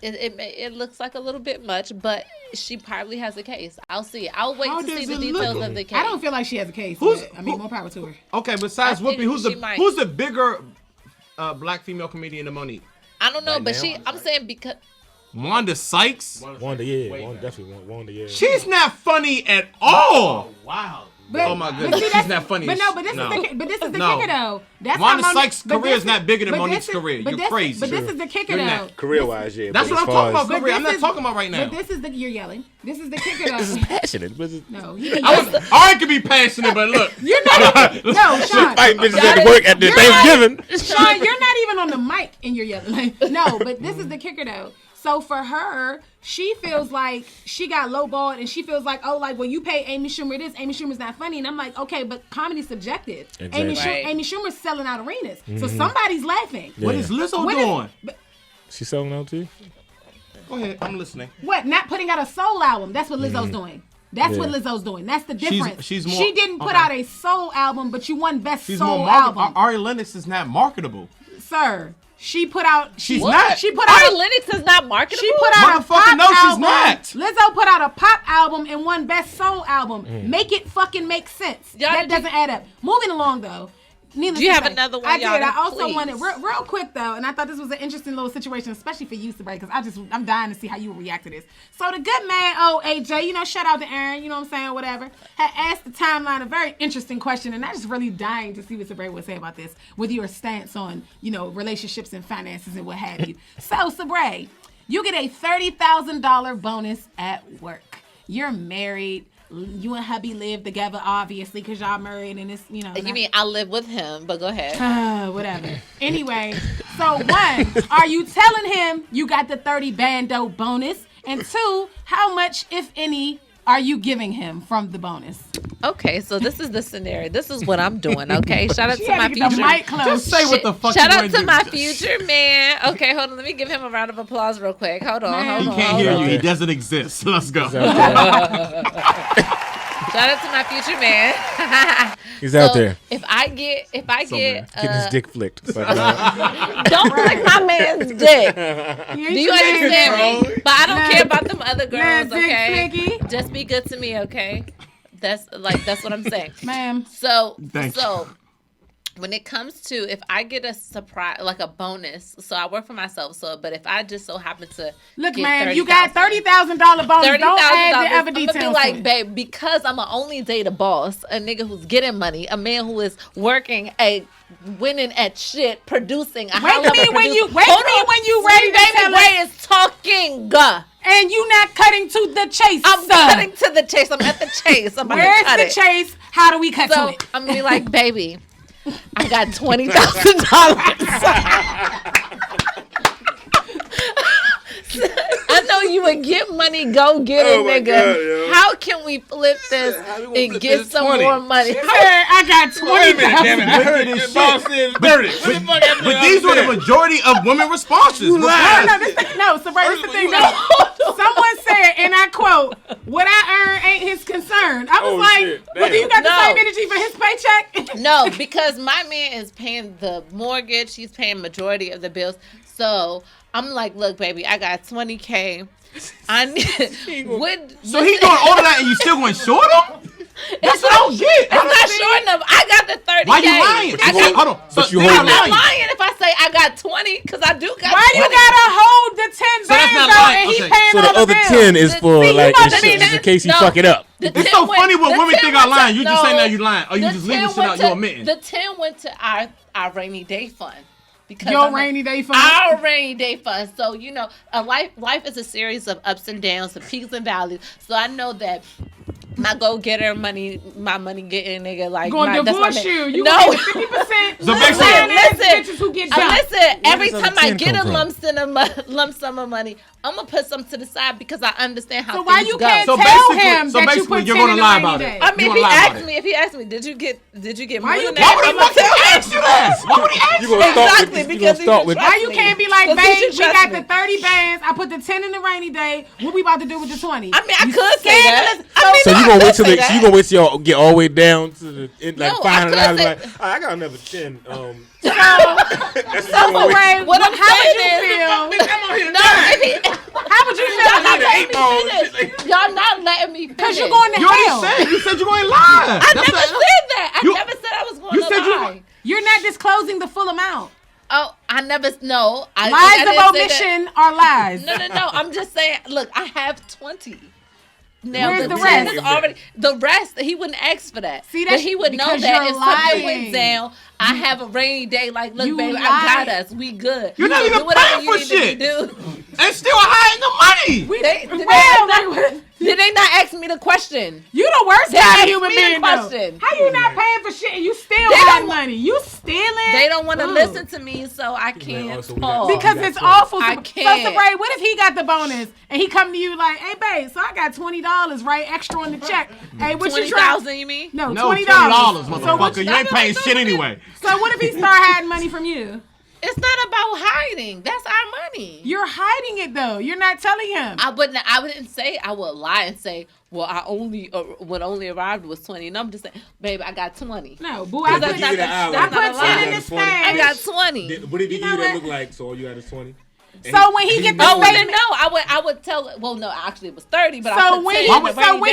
it looks like a little bit much, but she probably has a case. I'll see. I'll wait How to see does the it details look? of the case. I don't feel like she has a case. Who's- But, I mean, more power to her. Okay, besides I think Whoopi, she might. who's the bigger black female comedian than Monique? I don't know, Right but now? I'm saying because Wanda Sykes? Wanda, definitely Wanda, yeah. She's not funny at all. Wow. But, Oh my goodness, see, she's not funny. But this is the No. kicker though. That's Wanda how Sykes' but career is not bigger than but Monique's this is- career. but You're this- crazy. But this is the kicker You're though. not. Career-wise, yeah. That's but what as I'm far talking about. as- Career. I'm this not is- talking about right now. But this is you're yelling. This is the kicker though. This is passionate. But it's, No, I can be passionate, but look. you're not. No, Sean. fighting bitches at work at the Thanksgiving. Sean, you're not even on the mic and you're yelling. Like, no, but this is the kicker though. So for her, she feels like she got lowballed and she feels like, oh, like, well, you pay Amy Schumer this. Amy Schumer's not funny. And I'm like, okay, but comedy's subjective. Exactly. Amy Schumer's selling out arenas. So somebody's laughing. What is Lizzo What is- doing? She selling out too? Go ahead. I'm listening. What? Not putting out a soul album. That's what Lizzo's doing. That's what Lizzo's doing. That's the difference. She's more, she didn't put out a soul album, but you won best she's soul more album. Ari Lennox is not marketable. Sir, she put out. She's not. She put out. Ari Lennox is not marketable. She put out a pop Motherfucker, no, album. she's Lizzo put out a pop album and won best soul album. Make it fucking make sense. Y'all, that doesn't add up. Moving along though. Do you have another one? I did. Yadda, I also please? wanted real quick though, and I thought this was an interesting little situation, especially for you, Sabrae, because I'm dying to see how you react to this. So the good man, AJ, shout out to Aaron, you know what I'm saying, whatever, had asked the timeline a very interesting question, and I'm just really dying to see what Sabrae would say about this, with your stance on, relationships and finances and what have you. So Sabrae, you get a $30,000 bonus at work. You're married. You and hubby live together, obviously, because y'all married, and it's, You mean I live with him, but go ahead. whatever. Anyway, so 1, are you telling him you got the 30 bando bonus? And 2, how much, if any, are you giving him from the bonus? Okay, so this is the scenario. This is what I'm doing, okay? Shout out She to had my to get the future. mic close. Just say what the fuck Shout you out wanna to do. my future man. Okay, hold on. Let me give him a round of applause real quick. Hold on. Man. He can't hear you. He doesn't exist. Let's go. Shout out to my future man. He's out there. If I get Getting his dick flicked. But, don't flick my man's dick. Do you understand me? But I don't care about them other girls, okay? Flicky. Just be good to me, okay? That's what I'm saying. Ma'am. So Thank you. when it comes to if I get a surprise, like a bonus, so I work for myself. But if I just so happen to Look, get man, you got $30,000 bonus. Don't add the other details. I'm gonna be like, babe, because I'm gonna only date a boss, a nigga who's getting money, a man who is working winning at shit, producing. Wait me when you ready to tell Ray is talking. And you not cutting to the chase. I'm cutting to the chase. I'm at the chase. I'm about to Where's cut the it. chase? How do we cut to So it? I'm gonna be like, baby, I got $20,000. I know you would get money, go get it, my nigga. God, yo. How can we flip this and get some 20? more money? I got $20,000. I heard your boss said 30. But these were the majority of women responses. No, Sabrae, this the thing. Someone said, and I quote, "What I earn ain't his concern." I was like, shit. "Well, do you got the No. same energy for his paycheck?" No, because my man is paying the mortgage. He's paying majority of the bills. So I'm like, look, baby, I got $20K. I need. So he's doing all of that and you still going short him? That's what I don't get. It's not short enough. I got the 30K. Why you lying? Hold on. So you you're hold I'm not not lying. lying if I say I got 20, because I do got Why 20. you gotta hold the 10 So that's bands not though, lying. and he Okay. paying So all the other bills? 10 is for See, you like know what I insurance mean? in case you No. fuck it up. The It's 10 so funny when the women 10 think I went lying. to- You just saying no. that you lying. Or you The just 10 leaving shit went out to- you admitting. The 10 went to our rainy day fund. Because Your I'm like, rainy day fund. Our rainy day fund. So, life is a series of ups and downs, of peaks and valleys. So I know that my go-getter money, my money-getting nigga, like, Gonna that's my divorce man. you. You No. gonna get 50%. So basically- bitches who get dumped. Listen, every does time the I 10 get a come from? lump sum of money, I'm gonna put some to the side because I understand how So why things you go. can't So tell basically- him so that you basically put you're 10 gonna in lie the about rainy it. day? I mean, You if he wanna lie about asked it. me, did you get Why more you than can't- that? Why would he I'm gonna fucking tell him. ask you that? Why would he ask You you gonna that? start Exactly, with, you because gonna start with Why you can't be like, Because babe, you we should got trust the me. 30 bands. I put the 10 in the rainy day. What we about to do with the 20? I mean, I could say that. So you I gonna could wait till say that. you gonna wait till y'all get all the way down to the like No, I $500? could Like, say- I got another 10. So, That's Sabrae, What I'm how would saying you is- feel? No, if he, How would you y'all feel? not letting eight ball me and finish. Y'all not letting me finish. Because you're going to You hell. already said. You said you're going to lie. I never said that. I You- never said I was going you to said you- lie. You're not disclosing the full amount. Oh, I never. No, I Lies I of didn't say that. omission are lies. No. I'm just saying. Look, I have 20. Now Where's the 10 rest? is already the rest. He wouldn't ask for that. See, but that's he would know because that you're if something lying. went down, I have a rainy day. Like, look, You baby, lied. I got us. We good. You're not Do even whatever paying you for need to shit. do. And still hiding the money. Did they not ask me the question? You the worst They kind asked of human me the being, though. question. How you not paying for shit and you still They hiding don't- money? You stealing? They don't want to Ooh. listen to me, so I can't so we got- talk. Because got it's 12. awful. I So, can't. Sabrae, what if he got the bonus and he come to you like, hey, babe, so I got $20, right, extra on the check. Hey, what you try? $20,000, you mean? No, No, $20. $20, So what motherfucker. You ain't paying shit anyway. So what if he start hiding money from you? It's not about hiding. That's our money. You're hiding it, though. You're not telling him. I wouldn't say. I would lie and say, well, I only what only arrived was 20. And I'm just saying, babe, I got 20. No, boo, I put 10 in this thing. I got 20. What did he give you that look like? So all you got is 20. So when he get the statement, I would tell. Well, no, actually it was 30. But so when he get the statement,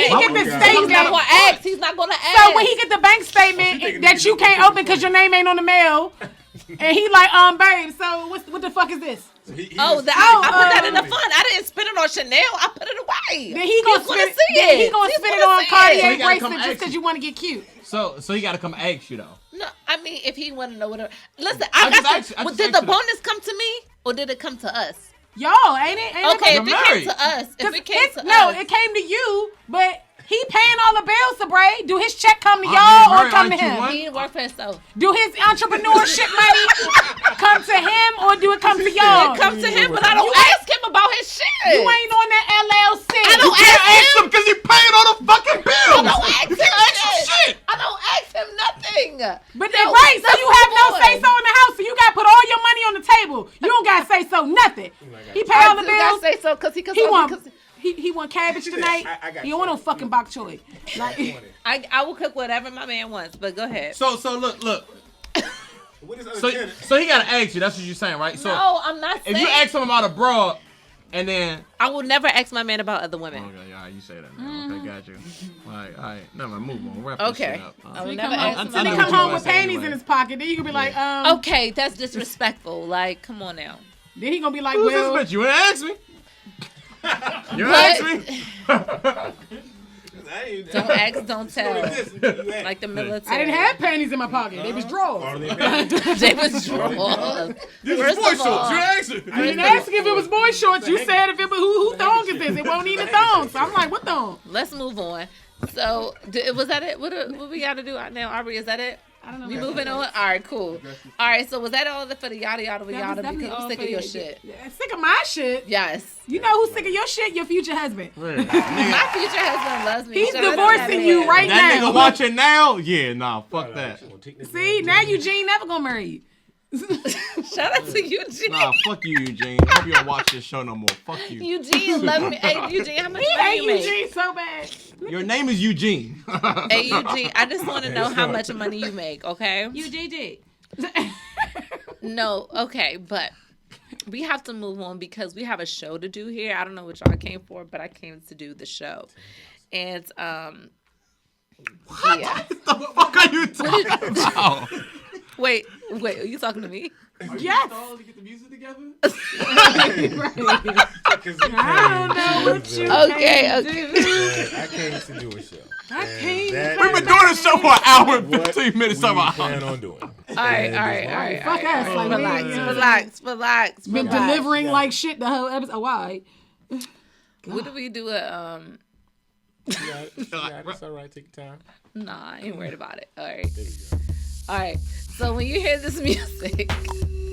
he's not gonna ask. So when he get the bank statement that you can't open because your name ain't on the mail, and he like, babe, so what the fuck is this? I put that in the fund. I didn't spend it on Chanel. I put it away. Then he gonna spend it on Cartier bracelet just because you want to get cute. So he got to come ask you though. No, I mean if he want to know whatever. Listen, did the bonus come to me or did it come to us? Y'all, ain't it? Okay, if it came to us, it came to you, but. He paying all the bills, Sabrae. Do his check come to y'all or come to him? He didn't work for himself. Do his entrepreneurship money come to him or do it come to y'all? It comes to him, but I don't ask him about his shit. You ain't on that LLC. I don't ask him because he's paying all the fucking bills. I don't ask him shit. I don't ask him nothing. But then so you have no say so in the house, so you got to put all your money on the table. You don't got to say so nothing. He pay all the bills. I say so because he want cabbage tonight. He don't want no fucking bok choy. Like, I will cook whatever my man wants, but go ahead. So look. So he gotta ask you. That's what you're saying, right? So no, I'm not saying. If you ask him about a broad, and then I will never ask my man about other women. Okay, all right, you say that now. Okay, got you. All right. Never mind. Move on. Wrap this shit up. I will never ask until he come home with panties in his pocket. Then you can be like, Okay, that's disrespectful. Like, come on now. Then he gonna be like, Who's well, this bitch? You wanna ask me? You ask me? Don't ask, don't tell. Like the military. I didn't have panties in my pocket. They was drawers. They was drawers. This is boy shorts. You asked me. I didn't ask if it was boy shorts. You said if it was who thong is this? It won't even thong. So I'm like, what thong? Let's move on. So was that it? What we got to do now, Ari? Is that it? I don't know. We moving on? All right, cool. All right, so was that all for the yada yada yada? Because I'm sick of your shit. Sick of my shit? Yes. You know who's sick of your shit? Your future husband. My future husband loves me. He's divorcing you right now. That nigga watching now? Yeah, nah, fuck that. See, now Eugene never gonna marry you. Shout out to Eugene. Nah, fuck you, Eugene. I hope you don't watch this show no more. Fuck you. Eugene love me. Hey, Eugene, how much money you make? Eugene so bad. Your name is Eugene. Hey, Eugene, I just want to know how much money you make, okay? UGG. No, okay, but we have to move on because we have a show to do here. I don't know what y'all came for, but I came to do the show. And, what? Yeah. What the fuck are you talking about? Wait, are you talking to me? Yes. To get the music together? I don't know what you Okay. I came to do a show. We've been doing this show for an hour and 15 minutes. What we plan on doing. All right. Fuck us. Relax. Been delivering like shit the whole episode. Why? What do we do at It's all right. Take your time. Nah, I ain't worried about it. All right. There we go. All right. So when you hear this music,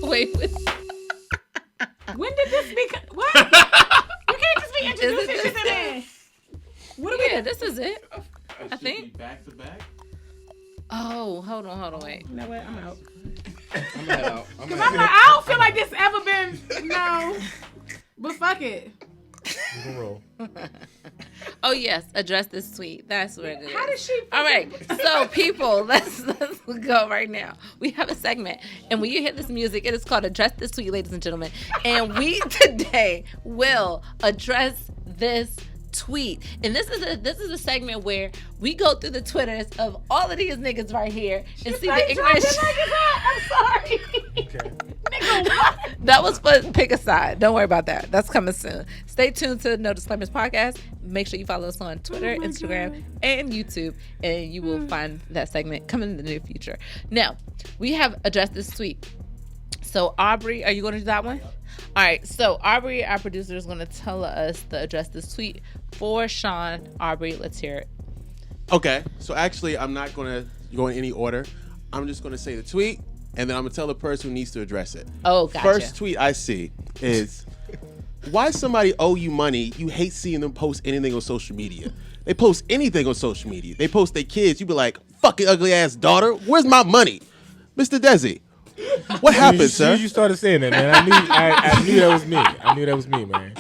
wait. When did this become? What? You can't just be introducing shit in there. What are we? This is it. I think. Back to back. Oh, hold on, wait. You know what? I'm out. I'm out. Cause I'm like, I don't feel like this ever been. No. But fuck it. Roll. Oh yes, address this tweet. That's what it is. How did she? All right, so people, let's go right now. We have a segment, and when you hear this music, it is called "Address This Tweet," ladies and gentlemen. And we today will address this tweet, and this is a segment where we go through the Twitters of all of these niggas right here and see the ignorant. I'm sorry. Okay. Nigga, what? That was for pick a side. Don't worry about that. That's coming soon. Stay tuned to No Disclaimers Podcast. Make sure you follow us on Twitter, Instagram, and YouTube, and you will find that segment coming in the near future. Now, we have addressed this tweet. So, Aubrey, are you going to do that one? All right. So, Aubrey, our producer, is going to tell us the address this tweet for Sean. Aubrey, let's hear it. Okay. So, actually, I'm not going to go in any order. I'm just going to say the tweet, and then I'm going to tell the person who needs to address it. Oh, gotcha. First tweet I see is, why somebody owe you money, you hate seeing them post anything on social media. They post anything on social media. They post their kids. You be like, fucking ugly ass daughter, where's my money? Mr. Desi, what happened, sir? You started saying that, man. I knew that was me. I knew that was me, man.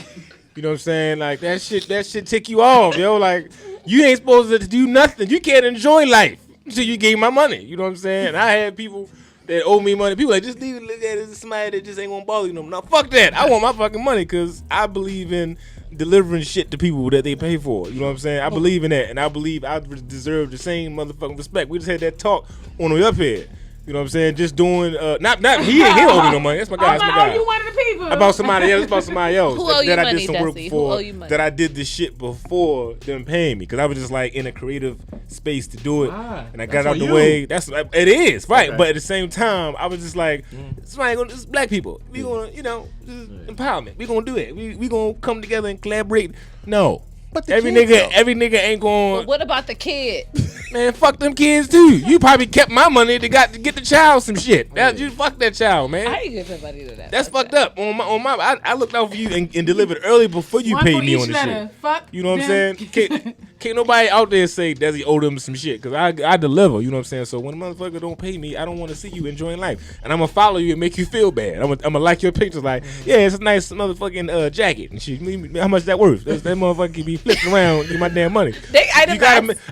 You know what I'm saying? Like that shit tick you off, yo. Like You ain't supposed to do nothing. You can't enjoy life until you gave my money. You know what I'm saying? I had people that owe me money. People like, just leave it like that. It's somebody that just ain't gonna bother you no more. No, fuck that. I want my fucking money because I believe in delivering shit to people that they pay for. You know what I'm saying? I believe in that, and I believe I deserve the same motherfucking respect. We just had that talk on the way up here. You know what I'm saying? Just doing, not he owe me no money. That's my guy. That's my guy. You one of the people. About somebody else. About somebody else. Who owe you that money, I did some work Desi? before. Who owe you money? That I did this shit before them paying me because I was just like in a creative space to do it, and I got out the way. That's it is right, okay. But at the same time, I was just like, it's black people. We gonna, this is empowerment. We gonna do it. We gonna come together and collaborate. No. But every nigga ain't going. But what about the kid? Man, fuck them kids too. You probably kept my money to get the child some shit. You fuck that child, man. I ain't giving money to that. That's fucked up. On my, I looked out for you and delivered early before you paid me on the shit. Fuck you know what I'm saying? Can't nobody out there say Desi owe them some shit because I deliver. You know what I'm saying? So when a motherfucker don't pay me, I don't want to see you enjoying life, and I'm gonna follow you and make you feel bad. I'm gonna like your pictures, like yeah, it's a nice motherfucking jacket and shit. How much that worth? That motherfucker can be flipping around, get my damn money.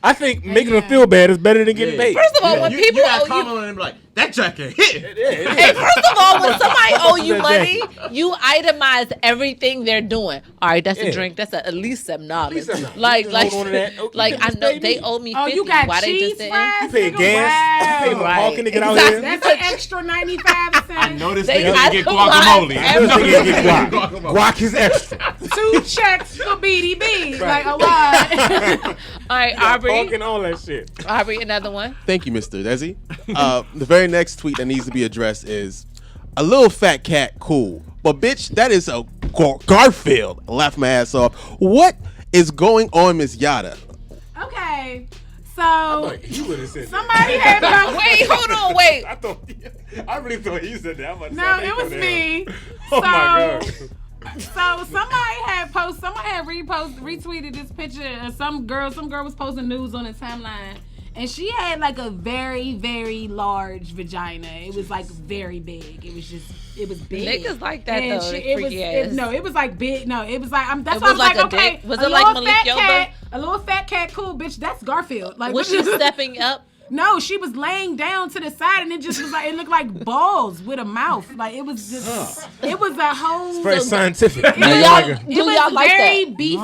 I think making them feel bad is better than getting paid. First of all, when people you gotta owe comment on it and be like, that jacket hit. Hey, first of all, when somebody owe you money, you itemize everything they're doing. All right, that's a drink. That's at least $7. Like I know they owe me $50. Oh, you got Why cheese they just fries? You pay gas. You pay Right. parking to get out here. That's an extra 95 cents. I know this They nigga get guacamole. itemize I know this Niggas get nigga guac. Guac is extra. 2 checks for BDB. Like a lot. All right, Aubrey. Parking, all that shit. Aubrey, another one. Thank you, Mr. Desi. The very next tweet that needs to be addressed is a little fat cat, cool. But bitch, that is a Garfield. I laughed my ass off. What is going on, Miss Yatta? Okay. So You would have said somebody had Wait, hold on, wait. I really thought you said that. No, it was me. Oh my God. So somebody had retweeted this picture. Some girl was posting news on the timeline, and she had like a very, very large vagina. It was like very big. It was big. Niggas like that and though. It was like big. No, it was like that's It why I was was like like a okay. dick? Was a it like little Malik fat Yoba? cat, a little fat cat, cool bitch. That's Garfield. Like Was she stepping up? No, she was laying down to the side, and it just was like it looked like balls with a mouth. Like it was just, it was a whole. It's very scientific. It y'all- was, do y'all like very that? beefy.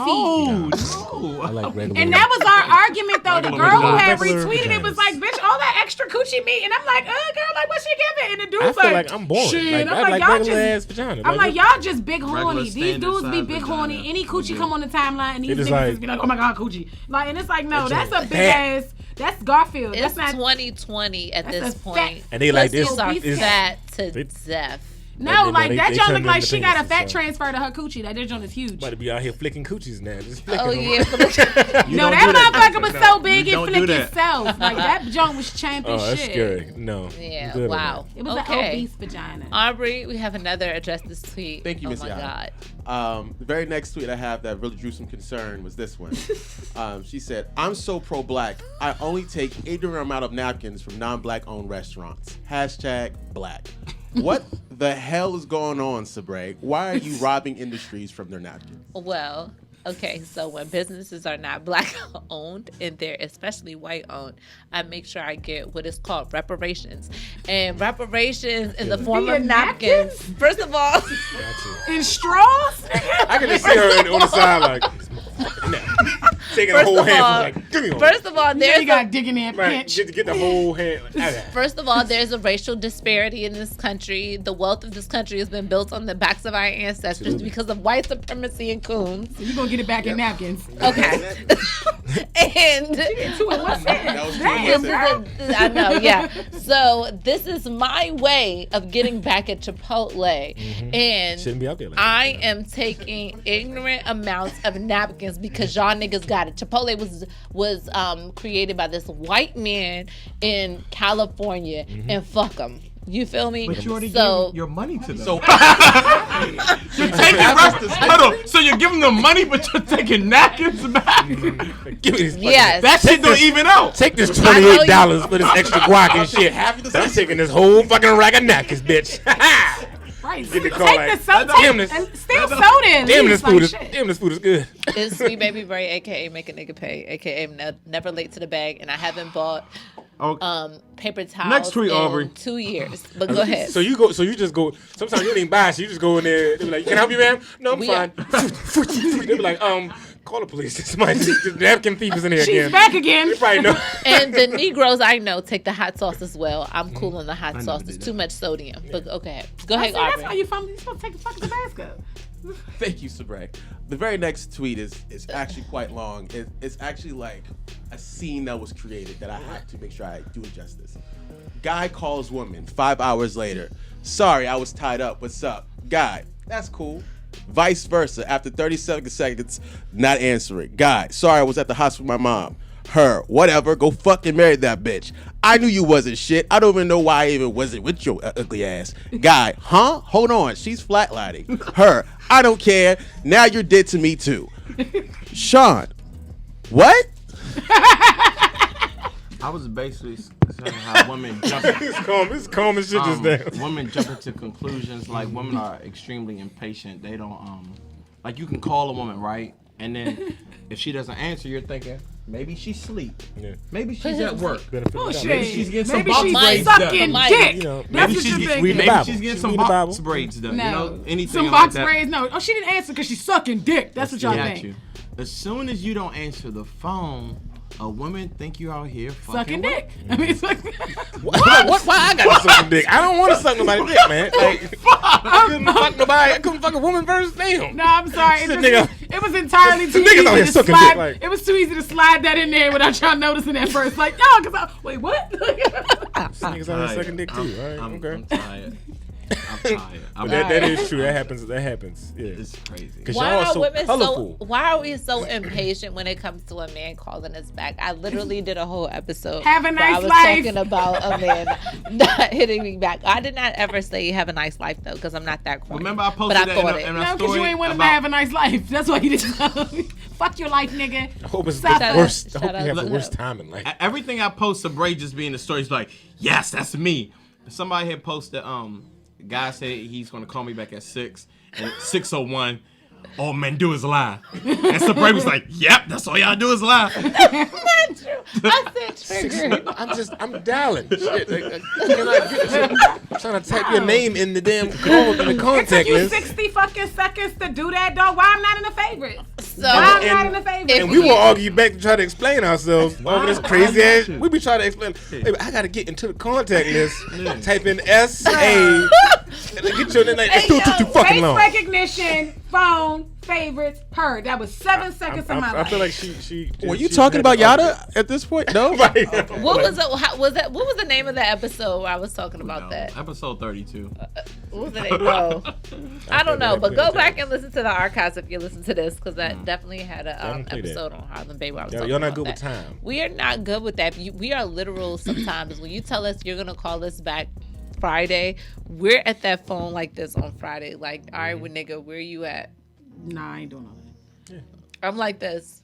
I like regular. And that was our argument, though. The girl who had Regular retweeted it was vaginas. like, "Bitch, all that extra coochie meat," and I'm like, girl, like, what she giving?" And the dude I was feel like, like I'm boring. Shit. Like, I'm I like, like y'all regular ass just. vagina. I'm like, y'all just big Regular horny. These standard dudes be size big vagina. horny. Any coochie come on the timeline, and these It is niggas like- just be like, "Oh my god, coochie!" Like, and it's like, no, that's a big fat. ass. That's Garfield. It's That's not. 2020 at That's this a point. fat- And they like this. Pussies are It's- fat to they- death. No, They- like they- that they joint turn look like into she got a penises, fat so. transfer to her coochie. That joint is huge. About to be out here flicking coochies now. Just flicking Oh them. yeah, No, don't that do that. motherfucker was so big You it don't do flicked that. itself. Like that joint was champ as Oh, that's shit. scary. No. yeah. Good on Wow. It was an Okay. obese vagina. Aubrey, we have another address this tweet. Thank you, Oh Miss my Yatta. God. The very next tweet I have that really drew some concern was this one. She said, "I'm so pro-black. I only take ignorant amount of napkins from non-black owned restaurants. #black. What the hell is going on, Sabrae? Why are you robbing industries from their napkins?" Well, okay, so when businesses are not black owned and they're especially white owned, I make sure I get what is called reparations. And reparations in the form Via of napkins. First of all, In straws? I can just see her on the side like, taking the First whole of hand. all- Like, give me one. first of all, You there's got digging in Right, pinch. get the whole hand. First of all, there's a racial disparity in this country. The wealth of this country has been built on the backs of our ancestors because of white supremacy and coons. You're going to get it back in napkins. Okay. And What's that? That was this is Damn. I know, yeah. So this is my way of getting back at Chipotle, and Shouldn't be out there like I that. am taking ignorant amounts of napkins because y'all niggas got it. Chipotle was created by this white man in California, and fuck them. You feel me? But you already so gave your money to them. So you're taking hold on. So you're giving them money, but you're taking napkins back. Give me this. fucking- yes, That shit don't even out. Take this I know you- $28 for this extra guac and shit. I'm taking this whole fucking rack of napkins, bitch. Right, Like, Get the take call like, the soda. damn this. And still soda in. Damn, this like, food is shit. damn, this food is good. It's Sweet Baby Bray, aka Make a Nigga Pay, aka Never Late to the Bag, and I haven't bought paper towels Next tweet, in Aubrey. 2 years. But go ahead. So you just go. Sometimes you don't even buy. So you just go in there. They be like, "Can I help you, ma'am?" No, I'm We fine. They be like, call the police. Somebody, the napkin thief is in here She's again. back again. They probably know. And the Negroes I know take the hot sauce as well. I'm cool on the hot never sauce. did It's that. too much sodium. But okay, go I ahead, said, that's how Aubrey. you're supposed to take the fucking Tabasco. Thank you, Sabrae. The very next tweet is actually quite long. It's actually like a scene that was created that I have to make sure I do it justice. Guy calls woman 5 hours later. Sorry, I was tied up. What's up? Guy, that's cool. Vice versa. After 37 seconds, not answering. Guy, sorry, I was at the hospital with my mom. Her, whatever. Go fucking marry that bitch. I knew you wasn't shit. I don't even know why I even wasn't with your ugly ass. Guy, huh? Hold on. She's flatlining. Her, I don't care. Now you're dead to me too. Sean, what? I was basically saying how women jump. It's calm as shit just there. Women jump into conclusions. Like, women are extremely impatient. They don't like, you can call a woman, right? And then if she doesn't answer, you're thinking maybe she's asleep. Yeah. Maybe she's at work. Bullshit. Maybe she's getting some Maybe box she's braids sucking done. dick. You know, That's Maybe what she's you're getting, thinking. reading the maybe Bible. she's getting She's some reading the box Bible. braids done. No. You know, anything Some like box that. braids. No. Oh, she didn't answer because she's sucking dick. That's what y'all Got think. you. As soon as you don't answer the phone, a woman think you out here Sucking fucking dick. I mean, it's like, Why I got to suck some dick? I don't want to suck nobody's dick, man. Like, I couldn't fuck nobody. I couldn't fuck a woman first. Damn. no, I'm sorry. Shit, nigga. It was entirely too niggas out here easy to sucking slide. dick, like- It was too easy to slide that in there without y'all noticing at first. Like, no, because I wait, what? Niggas out here tired. sucking dick too. All right, I'm okay. tired. I'm tired. But that is true. That happens. Yeah. It's crazy. Because Why y'all are are so women colorful. why are we so impatient when it comes to a man calling us back? I literally did a whole episode Have a where nice I was life. talking about a man not hitting me back. I did not ever say have a nice life though, because I'm not that corny. Remember I but posted I that thought in it. a No, because story you ain't want him to about- have a nice life. That's why you didn't tell me. Fuck your life, nigga. I hope it's Stop the it. worst. I Shout hope you out have to the him. worst time in life. Everything I post, Sabrae just being the story is like, yes, that's me. Somebody had posted, the guy said he's gonna call me back at 6, and at 6:01, all men do is lie. And Sabrae was like, yep, that's all y'all do is lie. Not true. I said triggered. I'm dialing. Shit. I'm trying to type your name in the damn call in the It took contact you list. 60 fucking seconds to do that, dog. Why I'm not in the favorites? So Why I'm and- not in the favorites? And we will argue back to try to explain ourselves over this crazy ass. to? We be trying to explain. Hey, I gotta get into the contact list. Type in S.A. Get your name. Like, it's too fucking Face long. recognition, phone, favorites, her. That was 7 seconds of my I life. feel like she. Were you she talking had about to Yatta at this point? No. argue. what was it? How, was that? What was the name of the episode where I was talking about that? Episode 32. What was the name? No, I don't know. But go back and listen to the archives if you listen to this, because that definitely had an don't play that. episode on Harlem Baby. Where I was Y'all talking not about good with that. time. We are not good with that. We are literal sometimes. When you tell us you're gonna call us back Friday, we're at that phone like this on Friday. Like, all right, well, nigga, where you at? Nah, I ain't doing all that. I'm like this.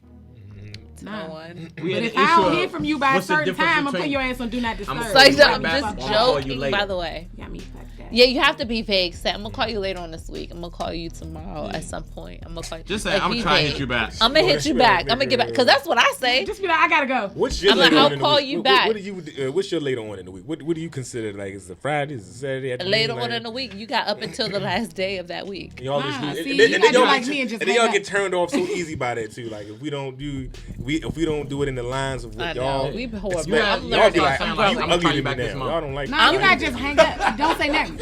Nah. No one. We But had if an I issue don't of hear from you by a what's the certain difference time, I'm putting between- your ass on Do Not Disturb. I'm So like, Right I'm back. just I'm gonna call you joking, later. by the way. Got me fucked up. Yeah, you have to be vague. Say, I'm gonna call you later on this week. I'm gonna call you tomorrow at some point. I'm gonna call you. Just say, like, I'm be trying to vague. hit you back. I'm gonna hit you back. I'm gonna get back, because that's what I say. Just be like, I gotta go. What's your I'm like, later I'll on in the call week? you What back. do you? What's your later on in the week? What do you consider like? Is it Friday? Is it Saturday? Afternoon? Later Like, on in the week, you got up until the last day of that week. Y'all Nah, just do, see, and you then gotta do y'all like get- me and just and then y'all hang get up. turned off so easy by that too. Like if we don't do it in the lines of I what know, y'all, we horrible. expect, I'm y'all be learning. like, I'm I'm growing. you I'm gonna call ugly you to me back this now. month. Y'all don't like. Nah, you me. gotta just hang up. Don't say nothing.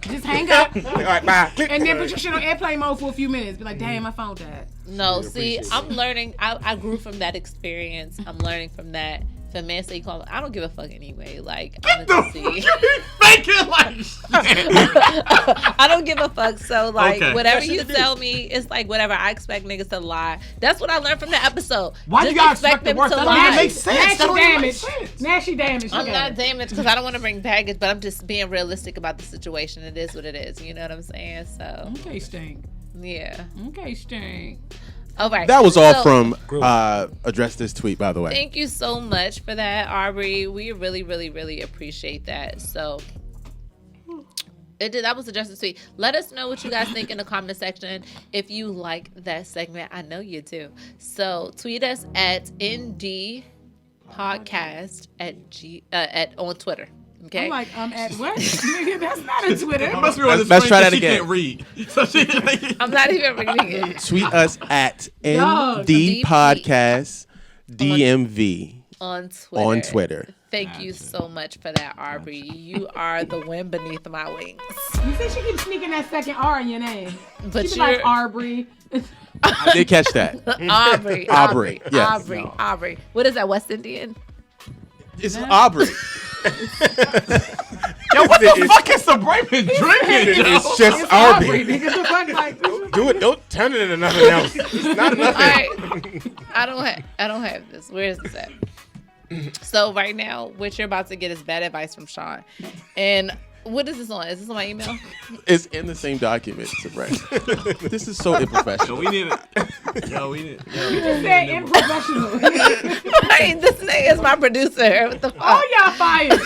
Just hang up. All right, bye. Click. And then put your shit on airplane mode for a few minutes. Be like, damn, my phone died. No, Yeah, see, appreciate I'm learning. I grew from that experience. I'm learning from that. If a man say call me, I don't give a fuck anyway. Like, honestly, Fake it like shit. I don't give a fuck. So like, Okay. whatever That's you what it tell me, it's like whatever. I expect niggas to lie. That's what I learned from the episode. Why Just you gotta expect the them worst? to That don't even lie. make sense. Now That she don't even make damaged. sense. Now she damaged. I'm Look not at her. damaged because I don't want to bring baggage, but I'm just being realistic about the situation. It is what it is. You know what I'm saying? So Okay, Stink. yeah. Okay, Stink. All right. That was all So, from Address This Tweet, by the way. Thank you so much for that, Ari. We really, really, really appreciate that. So It did. That was a Justice tweet. Let us know what you guys think in the comment section. If you like that segment, I know you do. So tweet us at ndpodcast on Twitter. Okay. I'm like, at what? Nigga, that's not a Twitter. It must be on this Let's try that she again. can't read. So she, I'm not even reading it. Tweet us at Dog. ndpodcast DMV On Twitter. on Twitter. Thank you so much for that, Aubrey. You are the wind beneath my wings. You see, she keeps sneaking that second R in your name. But She be you're like Aubrey. I did catch that. Aubrey. Aubrey, yes. Aubrey. What is that, West Indian? It's Aubrey. yo, what the fuck is Sabrae been drinking? yo? It's just Aubrey. Aubrey. Nigga, the fuck like Do it. Don't turn it into nothing else. It's not All nothing. right. I don't have this. Where is this at? So right now, what you're about to get is bad advice from Sean. And what is this on? Is this on my email? It's in the same document, Sabrae. This is so unprofessional. We need it. Yo, we need. Yo, we Just need say a new- unprofessional. Hey, this nigga is my producer. What the fuck? All y'all fired.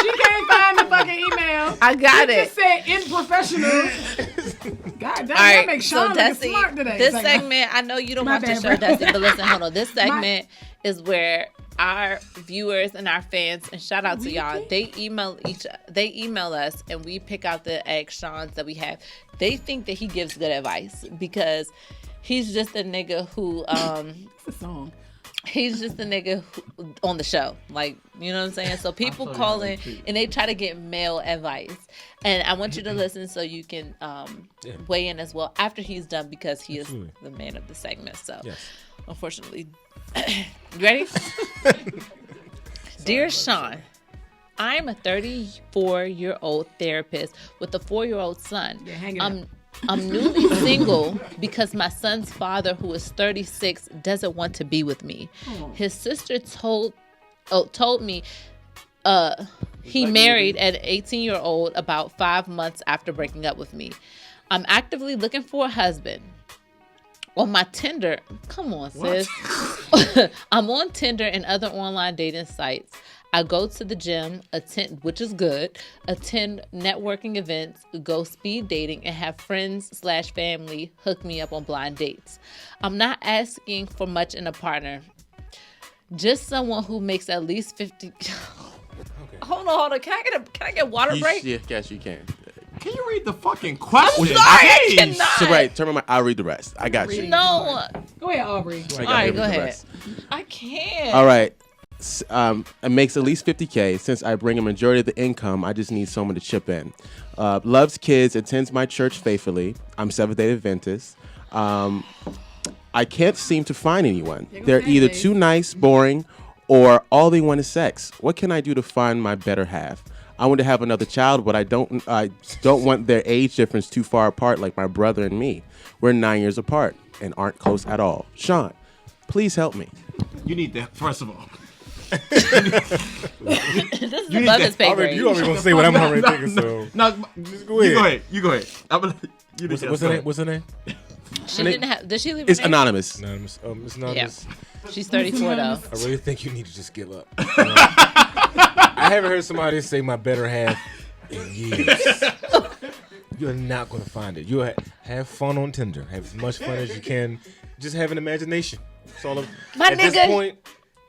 She can't find the fucking email. I got She it. just said unprofessional. God damn, All that right, makes so Sean look Desi, smart today. this It's like, segment, I know you don't My watch the bad, show, bro. Desi, but listen, hold on. This segment is where our viewers and our fans, and shout out to y'all, they email us and we pick out the Ask Sean's that we have. They think that he gives good advice because he's just a nigga who it's a song. he's just a nigga who, on the show, like, you know what I'm saying? So people call in and they try to get male advice, and I want you to listen so you can weigh in as well after he's done, because he is the man of the segment. So unfortunately, you ready? Dear Sean, I'm a 34-year-old therapist with a 4-year-old son. Yeah, hang it up. I'm newly single because my son's father, who is 36, doesn't want to be with me. His sister told me he married an 18-year-old about 5 months after breaking up with me. I'm actively looking for a husband. On my Tinder, come on, sis. I'm on Tinder and other online dating sites. I go to the gym, which is good, attend networking events, go speed dating, and have friends/family hook me up on blind dates. I'm not asking for much in a partner. Just someone who makes at least 50. Hold on. Can I get water break? Yeah, yes, you can. Can you read the fucking question? Sorry, I Jeez. cannot. Sabrae, turn my. I'll read the rest. I got you. No, Go ahead, Aubrey. I all got right, you. go Read the ahead. rest. I can't. All right. It makes at least $50K. Since I bring a majority of the income, I just need someone to chip in. Loves kids, attends my church faithfully. I'm Seventh-day Adventist. I can't seem to find anyone. They're either too nice, boring, or all they want is sex. What can I do to find my better half? I want to have another child, but I don't want their age difference too far apart like my brother and me. We're 9 years apart and aren't close at all. Sean, please help me. You need that, first of all. This is above his pay grade. You already gonna say what I'm already thinking, so No, just go ahead. You go ahead. I'm gonna, you What's her name? What's her name? She didn't have. Did she leave? her It's name? anonymous. Anonymous. It's anonymous. She's 34 though. I really think you need to just give up. I haven't heard somebody say my better half in years. You're not going to find it. You'll have fun on Tinder. Have as much fun as you can. Just have an imagination. That's all. My At nigga, this point,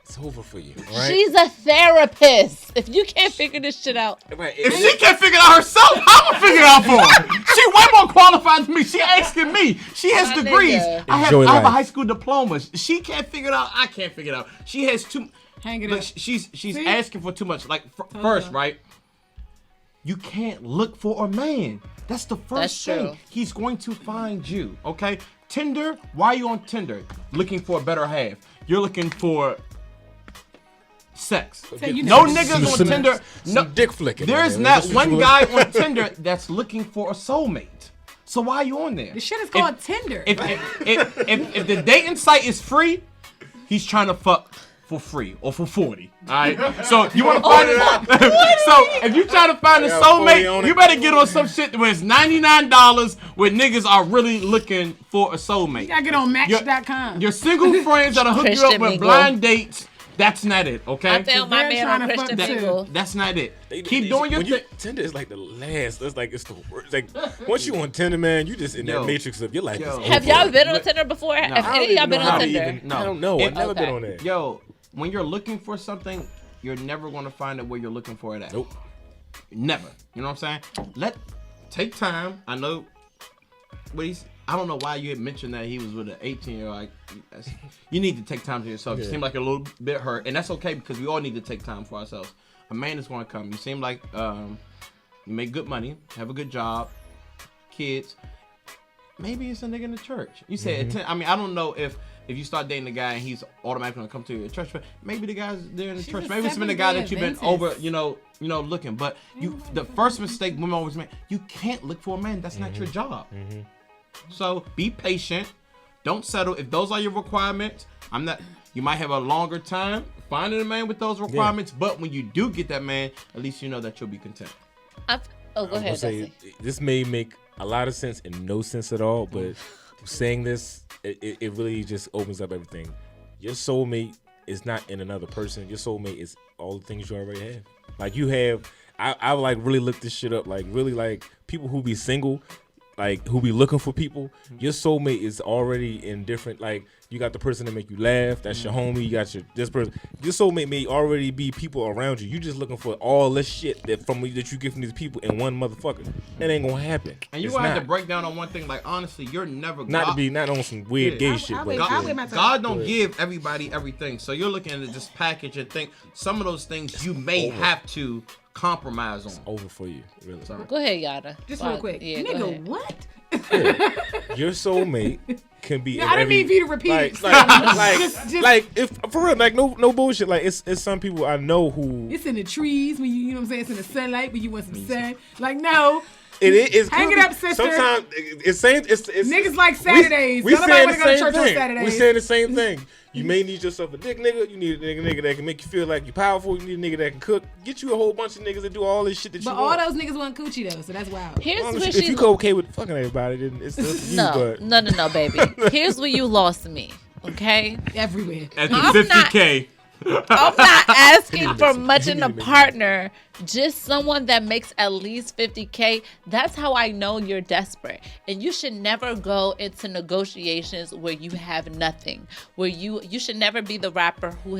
it's over for you. All right? she's a therapist. If you can't figure this shit out, Right. If she can't figure it out herself, I'm gonna figure it out for her. She way more qualified than me. She asking me. She has My degrees. nigga. I Enjoy have a life. high school diploma. She can't figure it out. I can't figure it out. She has too. Hang it Look, up. she's See? asking for too much. Like first, right? You can't look for a man. That's the first That's thing. true. He's going to find you. Okay. Tinder. Why are you on Tinder? Looking for a better half. You're looking for sex. you No know. niggas on Tinder. No dick flicking. There is man. not That's what one you guy want. on Tinder that's looking for a soulmate. So why are you on there? The shit is called Tinder. If the dating site is free, he's trying to fuck for free or for 40. All right. So you want to find So if you try to find a Yeah, 40 on soulmate, it. you better get on some shit where it's $99 where niggas are really looking for a soulmate. You gotta get on Match.com. Your single friends that'll hook you up Christian with Mingle. blind dates That's not it, okay? I found my They're man trying on to Christian fuck too. Mingle. That's not it. Keep doing your thing. Tinder is like the last. It's like it's the worst. Like once you on Tinder, man, you just in that matrix of your life. Yo. Is Have over. y'all been on Tinder before? Have any of y'all been on Tinder? No. I don't know. I've never been on that. Yo, when you're looking for something, you're never going to find it where you're looking for it at. Nope. Never. You know what I'm saying? Take time. I know what I don't know why you had mentioned that he was with an 18-year-old. Like, you need to take time to yourself. You seem like you're a little bit hurt, and that's okay because we all need to take time for ourselves. A man is going to come. You seem like you make good money, have a good job, kids. Maybe it's a nigga in the church. You said, I mean, I don't know if you start dating a guy and he's automatically gonna come to your church, but maybe the guy's there in the church. Maybe it's been a guy that you've been over, looking. But the first mistake women always make, you can't look for a man. That's not your job. So be patient. Don't settle. If those are your requirements, you might have a longer time finding a man with those requirements, but when you do get that man, at least you know that you'll be content. Go ahead, Desi. This may make a lot of sense and no sense at all, but saying this, it really just opens up everything. Your soulmate is not in another person. Your soulmate is all the things you already have. Like you have, I like really look this shit up. Like really, like people who be single, like who be looking for people. Your soulmate is already in different. Like you got the person that make you laugh. That's your homie. You got this person. Your soulmate may already be people around you. You just looking for all this shit that you get from these people in one motherfucker. That ain't gonna happen. And you gonna have to break down on one thing. Like honestly, you're never not on some weird gay shit. But God don't give everybody everything. So you're looking at this package and think some of those things you may have to compromise on. It's over for you, really. Sorry. Go ahead, Yatta. Just real quick. Yeah, nigga, what? Your soulmate can be. I didn't mean for you to repeat it. Like if for real, like no bullshit. Like it's some people I know who. It's in the trees when you know what I'm saying. It's in the sunlight when you want some sun. Like no. It is. Hang it up, sister. Sometimes it's saying it's niggas like Saturdays. We Nobody saying want the to go to same church on thing. Saturdays. We saying the same thing. You may need yourself a dick nigga. You need a nigga that can make you feel like you're powerful. You need a nigga that can cook. Get you a whole bunch of niggas that do all this shit that but you all want. those niggas want coochie though, so that's wild. Here's where If you go okay with fucking everybody, then it's you. No, baby. Here's where you lost me. Okay. Everywhere. At the 50K. I'm not asking for much in a partner, just someone that makes at least 50K. That's how I know you're desperate. And you should never go into negotiations where you have nothing. Where you should never be the rapper who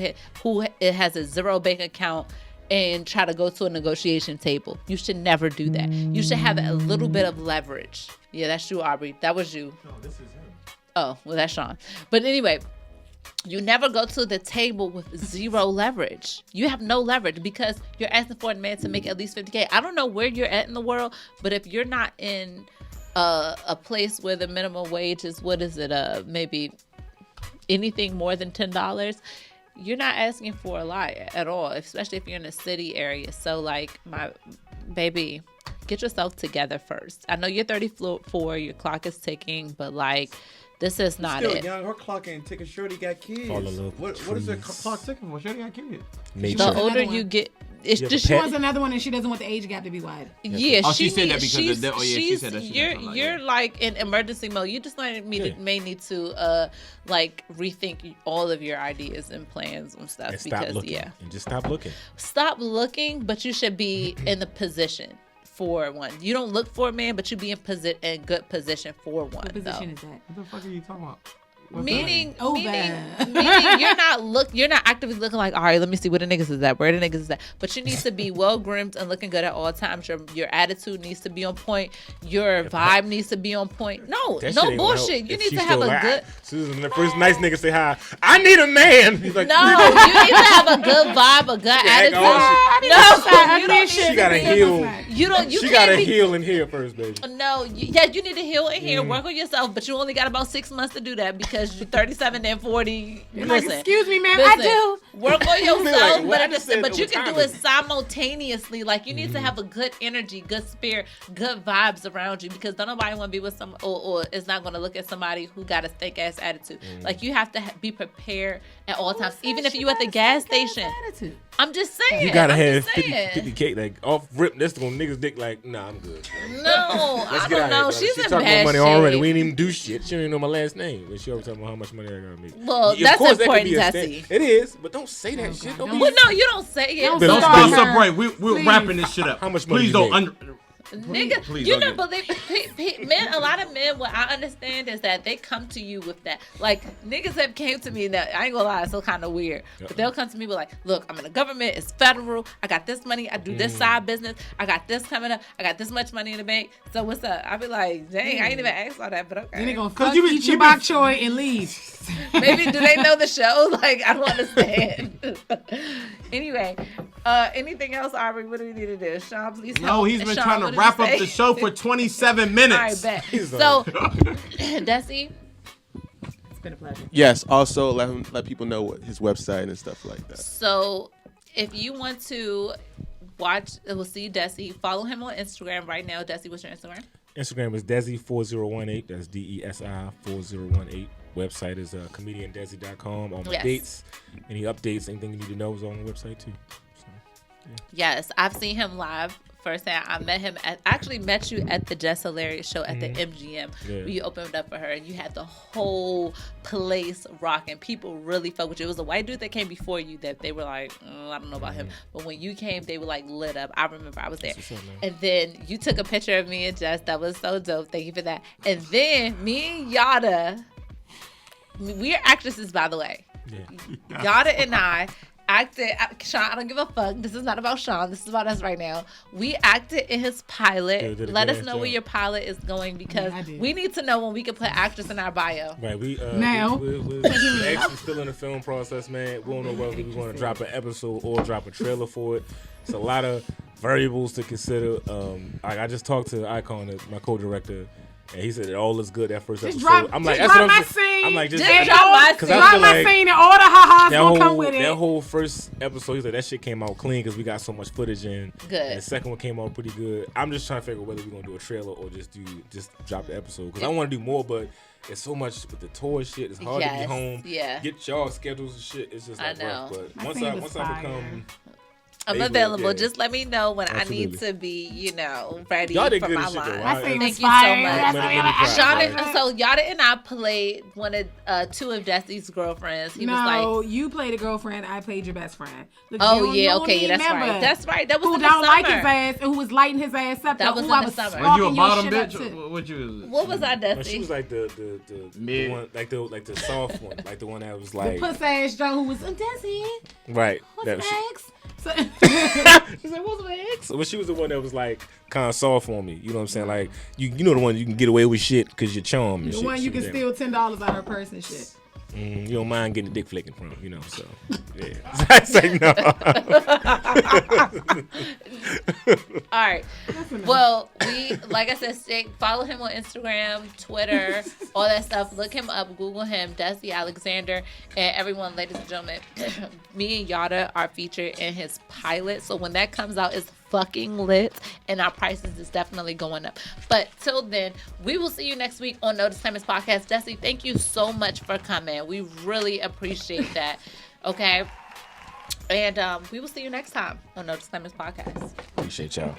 has a zero bank account and try to go to a negotiation table. You should never do that. You should have a little bit of leverage. Yeah, that's you, Aubrey. That was you. No, this is him. Oh, well, that's Sean. But anyway, you never go to the table with zero leverage. You have no leverage because you're asking for a man to make at least 50K. I don't know where you're at in the world, but if you're not in a place where the minimum wage is, maybe anything more than $10, you're not asking for a lot at all, especially if you're in a city area. So, like, my baby, get yourself together first. I know you're 34, your clock is ticking, but, like, this is not still it. Young, her clock ain't ticking. Shorty got kids. What is her clock ticking for? Shorty got kids. The older you get, it's just She wants another one, and she doesn't want the age gap to be wide. Yeah, she said that because of that. She said that. You're like in emergency mode. You just may need to like rethink all of your ideas and plans and stuff. And stop looking. And just stop looking. Stop looking, but you should be in the position for one. You don't look for a man, but you be in good position for one. What position is that? What the fuck are you talking about? Meaning you're not actively looking like, all right, let me see where the niggas is at, where the niggas is at. But you need to be well groomed and looking good at all times. Your attitude needs to be on point. Your vibe needs to be on point. No bullshit. You need to have a good. Susan, the first nice nigga say hi. I need a man. He's like, no, you need to have a good vibe, a good attitude. She got to heal. She got to heal in here first, baby. No, you need to heal in here. Work on yourself, but you only got about 6 months to do that because you're 37 and 40. Listen, excuse me, ma'am. I do. Work on yourself, like, but you can do it simultaneously. Like you need to have a good energy, good spirit, good vibes around you because don't nobody want to be with some or is not going to look at somebody who got a thick ass attitude. Like you have to be prepared at all times, even if you at the gas station. I'm just saying. You gotta have 50K like off rip. That's gonna niggas dick like, nah, I'm good. No, No, Let's I get don't know. out of here, She's She in talking bad about money shape. already. We didn't even do shit. She don't even know my last name. And she always talking about how much money I gotta make. Well, Of that's course, that could important, be a Desi. It is, but don't say that shit. Don't be. Well, no, you don't say it. Don't Don't start stop, her. Sabrae. We're Please. wrapping this shit up. How much money Please you don't. make? Nigga, Please you don't know, get- but men, a lot of men, what I understand is that they come to you with that. Like, niggas have came to me, that I ain't gonna lie, it's so kind of weird. But they'll come to me with like, look, I'm in the government, it's federal, I got this money, I do this side business, I got this coming up, I got this much money in the bank. So what's up? I be like, dang, I ain't even asked all that, but okay. Then they gonna 'Cause fuck, you be- eat you your be- bok choy and leave. Maybe, do they know the show? Like, I don't understand. Anyway, anything else, Ari? What do we need to do? Sean, please help. No, he's been Sean, trying what to did wrap you up say? the show for 27 All minutes. right, bet. He's So, Desi, It's been a pleasure. Yes. Also, let people know what his website and stuff like that. so if you want to watch, we'll see Desi. Follow him on Instagram right now. Desi, what's your Instagram? Instagram is Desi4018. That's DESI 4018. Website is comediandesi.com. All my Yes. dates, any updates, anything you need to know is on the website too. So, Yes, I've seen him live firsthand. I actually met you at the Just Hilarious show at the MGM. Yeah. Where you opened up for her and you had the whole place rocking. People really fuck with you. It was a white dude that came before you that they were like, I don't know about him. But when you came, they were like lit up. I remember I was there. That's what's up, man. And then you took a picture of me and Jess. That was so dope. Thank you for that. And then me and Yatta, we're actresses, by the way. yeah. Yatta and I acted. Sean, I don't give a fuck. This is not about Sean. This is about us right now. We acted in his pilot. Yeah, we did a Let good us ass know where job. your pilot is going because Yeah, I did. we need to know when we can put actress in our bio. Right, Now. we're actually still in the film process, man. We don't know whether we want to drop an episode or drop a trailer for it. It's a lot of variables to consider. I just talked to Icon, my co-director, and he said it all is good that first Just episode. drop, I'm just like, that's drop what my I'm saying. scene. I'm like, just Just drop my because scene. I Drop feel my like scene and all the ha-has that will come with that it. whole first episode, he said that shit came out clean because we got so much footage in. Good. And the second one came out pretty good. I'm just trying to figure out whether we're gonna do a trailer or just drop the episode because I want to do more, but it's so much with the tour shit. It's hard to Yes, get home. yeah. Get y'all schedules and shit. It's just I like know. rough. But My once scene I was become fire. I'm able, available. yeah. Just let me know when I Absolutely. need to be, ready Y'all did for good my as shit, though. line. My scene Thank was you so fire. much. That's Let why me y'all- cry. Shauna, so Yatta and I played two of Destiny's girlfriends. He was No, like, you played a girlfriend. I played your best friend. Look, oh you yeah, don't okay, need that's member right. That's right. That was Who in the don't like summer. his ass and who was lighting his ass up. That was Who in I the was summer. Was you a stalking your bottom shit up bitch? to. What you? What was I, No, she Desi? was like the Mid. one, like the soft one, like the one that was The like puss ass Joe who was Desi. right. What's That she, next? So, she said, "What's my ex?" But she was the one that was like kind of soft on me. You know what I'm saying? Like you know the one you can get away with shit because you're charm and the shit. one She you was can that. steal $10 out her purse and shit. You don't mind getting the dick flicking from, so yeah. I say no. All right. Well, like I said, follow him on Instagram, Twitter, all that stuff. Look him up, Google him, Desi Alexander, and everyone, ladies and gentlemen, me and Yatta are featured in his pilot. So when that comes out, it's fucking lit, and our prices is definitely going up. But till then, we will see you next week on No Disclaimers Podcast. Desi, thank you so much for coming. We really appreciate that. Okay. And we will see you next time on No Disclaimers Podcast. Appreciate y'all.